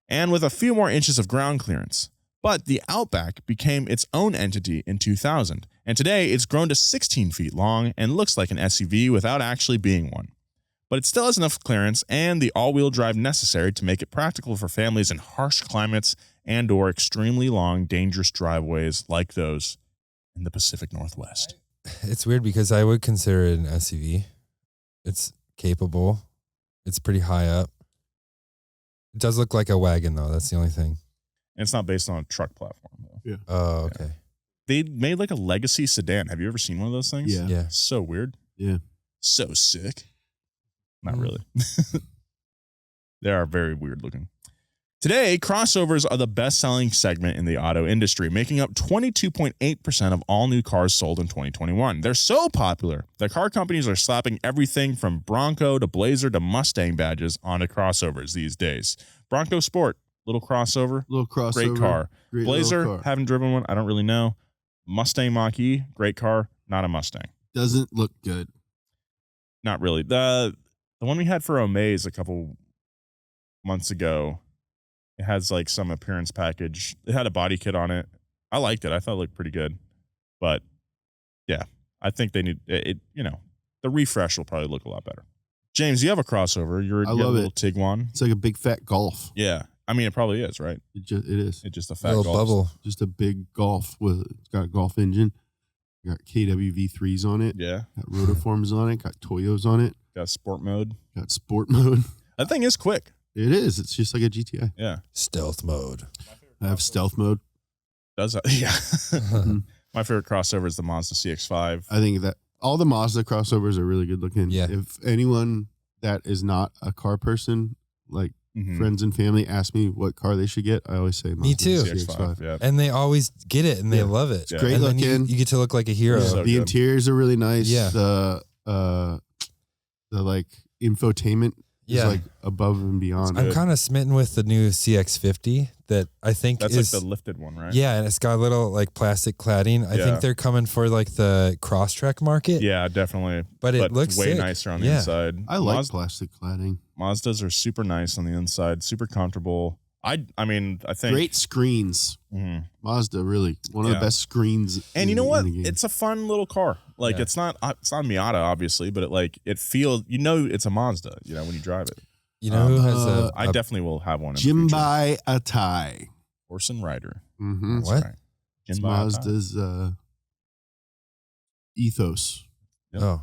and with a few more inches of ground clearance. But the Outback became its own entity in 2000, and today it's grown to 16 feet long and looks like an SUV without actually being one. But it still has enough clearance and the all-wheel drive necessary to make it practical for families in harsh climates and/or extremely long, dangerous driveways like those in the Pacific Northwest. It's weird because I would consider it an SUV. It's capable. It's pretty high up. It does look like a wagon, though. That's the only thing. And it's not based on a truck platform, though. Yeah. Oh, okay. They made like a legacy sedan. Have you ever seen one of those things? Yeah. Yeah. So weird. Yeah. So sick. Not really. They are very weird looking. Today, crossovers are the best-selling segment in the auto industry, making up 22.8% of all new cars sold in 2021. They're so popular that car companies are slapping everything from Bronco to Blazer to Mustang badges onto crossovers these days. Bronco Sport, little crossover, Little crossover. great car. Great Blazer, little car. haven't driven one, I don't really know. Mustang Mach-E, great car, not a Mustang. Doesn't look good. Not really. The one we had for Omaze a couple months ago. It has like some appearance package. It had a body kit on it. I liked it. I thought it looked pretty good. But yeah, I think they need it. You know, the refresh will probably look a lot better. James, you have a crossover. You have a little Tiguan. It's like a big fat Golf. Yeah. I mean, it probably is, right? It is. It's just a fat little Golf. bubble. Just a big Golf it's got a Golf engine. Got KWV3s on it. Yeah. Got rotoforms on it. Got Toyos on it. Got sport mode. Got sport mode. That thing is quick. It is. It's just like a GTI. Yeah. Stealth mode. I have stealth mode. Does that? Yeah. My favorite crossover is the Mazda CX-5. I think that all the Mazda crossovers are really good looking. Yeah. If anyone that is not a car person, like friends and family, ask me what car they should get, I always say Mazda Me too. CX-5. Yeah. And they always get it and they Yeah. love it. Yeah. Great And then looking. you get to look like a hero. So the good. interiors are really nice. Yeah. The like infotainment is Yeah. like above and beyond. I'm kind of smitten with the new CX-50 that I think That's is like the lifted one, right? Yeah, and it's got a little like plastic cladding. I Yeah. think they're coming for like the Crosstrek market. Yeah, definitely. But it looks way sick. nicer on the Yeah. inside. I like plastic cladding. Mazdas are super nice on the inside, super comfortable. I mean, I think Great screens. Mhm. Mazda, really one of Yeah. the best screens. And you know what? in the game. It's a fun little car. Like Yeah. it's not Miata, obviously, but it feels, it's a Mazda, when you drive it. You know who has I definitely will have one in the future. Jimbai Atai. Horse and rider. Mm-hmm. That's What? right. It's Jinbai Mazda's ethos. Yep.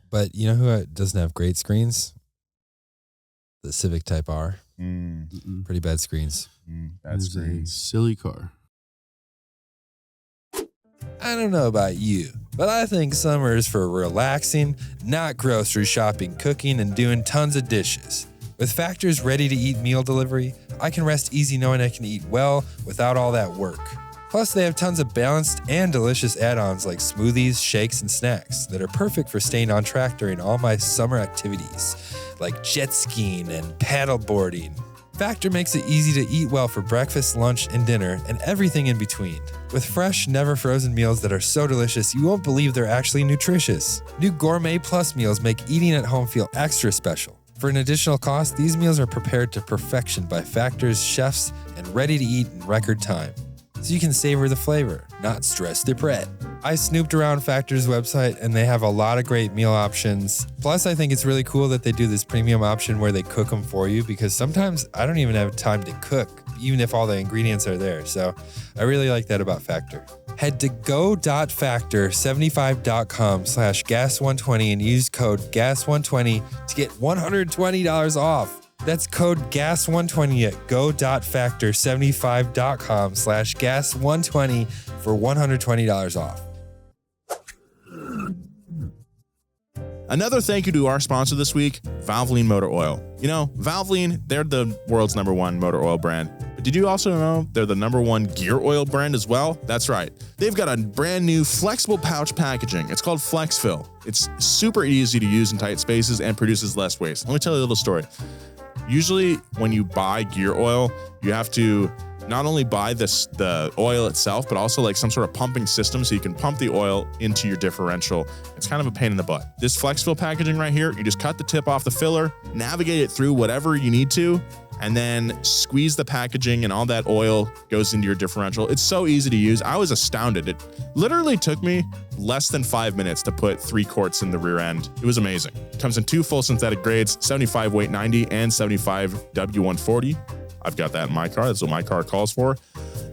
But you know who doesn't have great screens? The Civic Type R. Mm-mm. Pretty bad screens. Bad It's a screens. silly car. I don't know about you, but I think summer is for relaxing, not grocery shopping, cooking, and doing tons of dishes. With Factor's ready-to-eat meal delivery, I can rest easy knowing I can eat well without all that work. Plus, they have tons of balanced and delicious add-ons like smoothies, shakes, and snacks that are perfect for staying on track during all my summer activities, like jet skiing and paddle boarding. Factor makes it easy to eat well for breakfast, lunch, and dinner, and everything in between. With fresh, never frozen meals that are so delicious you won't believe they're actually nutritious. New Gourmet Plus meals make eating at home feel extra special. For an additional cost, these meals are prepared to perfection by Factor's chefs and ready to eat in record time. So you can savor the flavor, not stress the bread. I snooped around Factor's website and they have a lot of great meal options. Plus, I think it's really cool that they do this premium option where they cook them for you because sometimes I don't even have time to cook, even if all the ingredients are there. So I really like that about Factor. Head to go.factor75.com/gas120 and use code gas120 to get $120 off. That's code GAS120 at go.factor75.com/gas120 for $120 off. Another thank you to our sponsor this week, Valvoline Motor Oil. Valvoline, they're the world's #1 motor oil brand. But did you also know they're the #1 gear oil brand as well? That's right. They've got a brand new flexible pouch packaging. It's called FlexFill. It's super easy to use in tight spaces and produces less waste. Let me tell you a little story. Usually when you buy gear oil, you have to not only buy the oil itself, but also like some sort of pumping system so you can pump the oil into your differential. It's kind of a pain in the butt. This FlexFill packaging right here, you just cut the tip off the filler, navigate it through whatever you need to, and then squeeze the packaging and all that oil goes into your differential. It's so easy to use. I was astounded. It literally took me less than 5 minutes to put 3 quarts in the rear end. It was amazing. It comes in 2 full synthetic grades, 75 weight 90 and 75 W140. I've got that in my car. That's what my car calls for.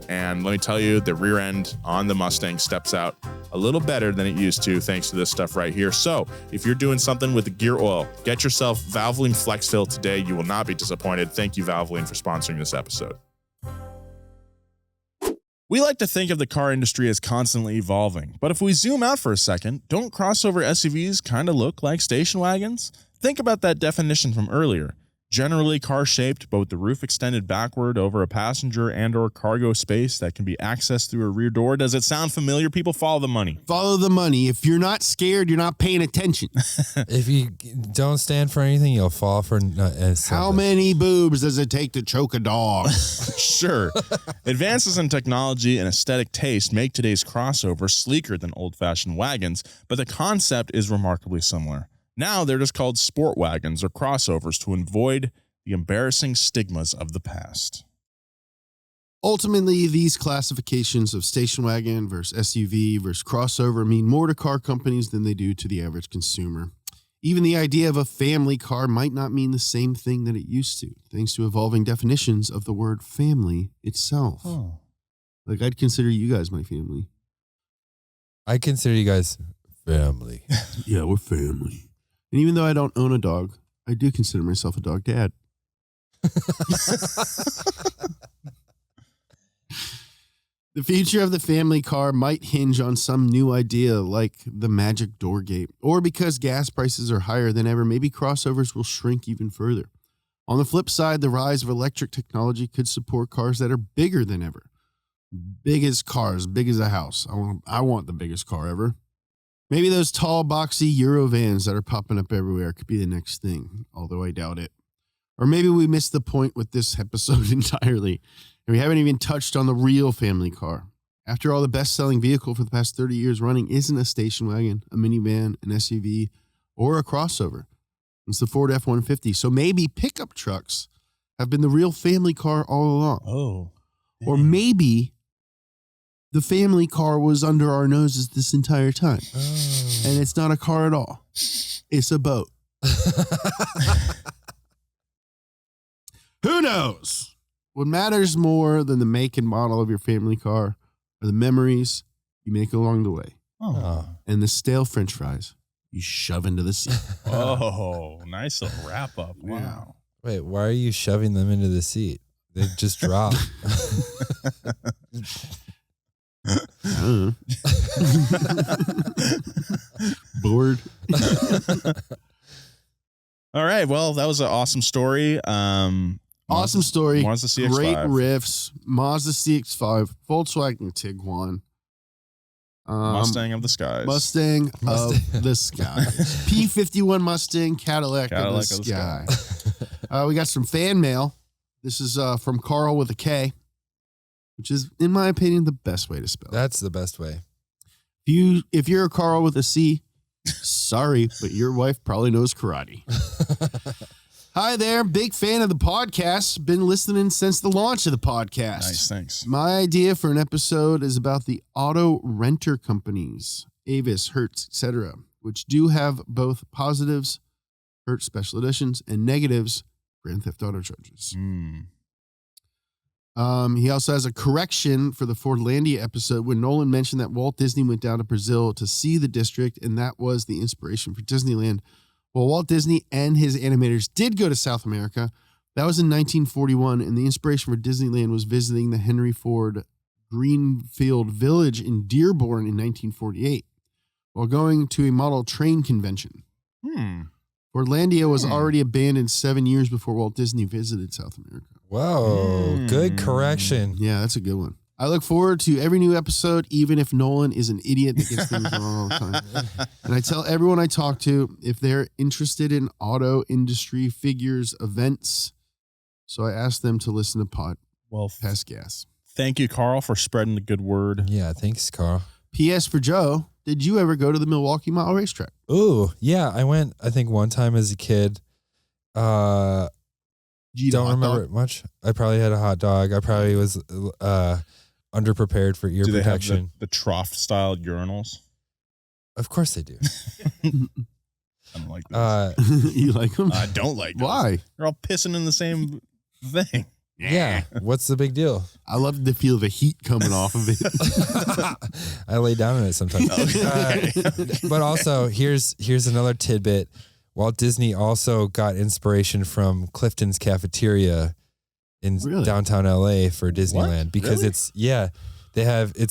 And let me tell you, the rear end on the Mustang steps out a little better than it used to thanks to this stuff right here. So if you're doing something with the gear oil, get yourself Valvoline FlexFill today. You will not be disappointed. Thank you, Valvoline, for sponsoring this episode. We like to think of the car industry as constantly evolving, but if we zoom out for a second, don't crossover SUVs kind of look like station wagons? Think about that definition from earlier. Generally car-shaped, but with the roof extended backward over a passenger and or cargo space that can be accessed through a rear door. Does it sound familiar? People, follow the money. Follow the money. If you're not scared, you're not paying attention. If you don't stand for anything, you'll fall for How many boobs does it take to choke a dog? Sure. Advances in technology and aesthetic taste make today's crossover sleeker than old-fashioned wagons, but the concept is remarkably similar. Now they're just called sport wagons or crossovers to avoid the embarrassing stigmas of the past. Ultimately, these classifications of station wagon versus SUV versus crossover mean more to car companies than they do to the average consumer. Even the idea of a family car might not mean the same thing that it used to, thanks to evolving definitions of the word family itself. Oh. Like, I'd consider you guys my family. I consider you guys family. Yeah, we're family. And even though I don't own a dog, I do consider myself a dog dad. The future of the family car might hinge on some new idea like the magic door gate, or because gas prices are higher than ever, maybe crossovers will shrink even further. On the flip side, the rise of electric technology could support cars that are bigger than ever. Big as cars, big as a house. I want the biggest car ever. Maybe those tall, boxy Euro vans that are popping up everywhere could be the next thing, although I doubt it. Or maybe we missed the point with this episode entirely, and we haven't even touched on the real family car. After all, the best-selling vehicle for the past 30 years running isn't a station wagon, a minivan, an SUV, or a crossover. It's the Ford F-150. So maybe pickup trucks have been the real family car all along. Oh. Or maybe the family car was under our noses this entire time. Oh. And it's not a car at all. It's a boat. Who knows? What matters more than the make and model of your family car are the memories you make along the way. Oh. And the stale French fries you shove into the seat. Oh, nice little wrap up. Wow. Wait, why are you shoving them into the seat? They just drop. I don't know. Bored. All right. Well, that was an awesome story. Awesome story. Mazda CX-5. Great riffs. Mazda CX-5, Volkswagen Tiguan. Mustang of the skies. Mustang of the sky. P-51 Mustang, Cadillac of the sky. We got some fan mail. This is from Carl with a K, which is, in my opinion, the best way to spell it. That's the best way. If you're a Carl with a C, sorry, but your wife probably knows karate. Hi there, big fan of the podcast. Been listening since the launch of the podcast. Nice, thanks. My idea for an episode is about the auto renter companies, Avis, Hertz, etc., which do have both positives, Hertz special editions, and negatives, Grand Theft Auto charges. He also has a correction for the Fordlandia episode when Nolan mentioned that Walt Disney went down to Brazil to see the district, and that was the inspiration for Disneyland. Well, Walt Disney and his animators did go to South America. That was in 1941, and the inspiration for Disneyland was visiting the Henry Ford Greenfield Village in Dearborn in 1948 while going to a model train convention. Fordlandia was already abandoned 7 years before Walt Disney visited South America. Whoa, good correction. Yeah, that's a good one. I look forward to every new episode, even if Nolan is an idiot that gets things wrong all the time. And I tell everyone I talk to if they're interested in auto industry figures, events. So I ask them to listen to Past Gas. Thank you, Carl, for spreading the good word. Yeah, thanks, Carl. P.S. for Joe, did you ever go to the Milwaukee Mile Racetrack? Ooh, yeah, I went, I think, one time as a kid. Don't remember it much. I probably had a hot dog. I probably was underprepared for ear protection. They have the trough-style urinals? Of course they do. I don't like this. You like them? I don't like those. Why? They're all pissing in the same thing. Yeah. What's the big deal? I love to feel the heat coming off of it. I lay down in it sometimes. But also, here's another tidbit. Walt Disney also got inspiration from Clifton's Cafeteria in downtown LA for Disneyland because it's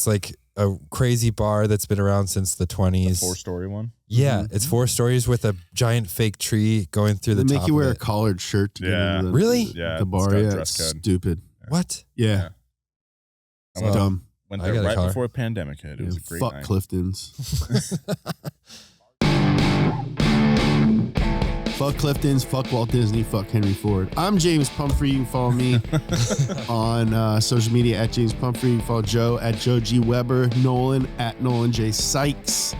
like a crazy bar that's been around since the 20s. The 4-story one? Yeah, it's 4 stories with a giant fake tree going through the top. Make you wear a collared shirt to get into really? The bar. It's stupid. What? Yeah. I dumb. Went there right before the pandemic hit. It was a great fuck night. Clifton's. Fuck Clifton's, fuck Walt Disney, fuck Henry Ford. I'm James Pumphrey. You can follow me on social media at James Pumphrey. You can follow Joe at Joe G. Weber, Nolan at Nolan J. Sykes.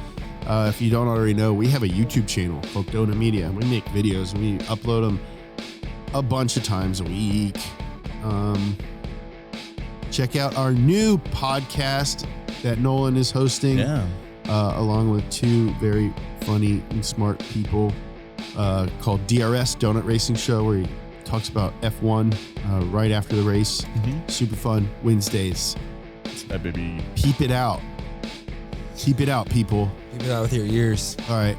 If you don't already know, we have a YouTube channel called Donut Media. We make videos and we upload them a bunch of times a week. Check out our new podcast that Nolan is hosting, Yeah. along with two very funny and smart people, called DRS, Donut Racing Show, where he talks about F1 right after the race. Super fun. Wednesdays. That baby. Peep it out. Keep it out, people. Keep it out with your ears. All right.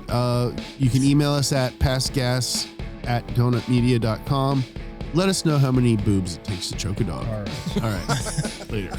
You can email us at passgas@donutmedia.com. Let us know how many boobs it takes to choke a dog. All right. Later.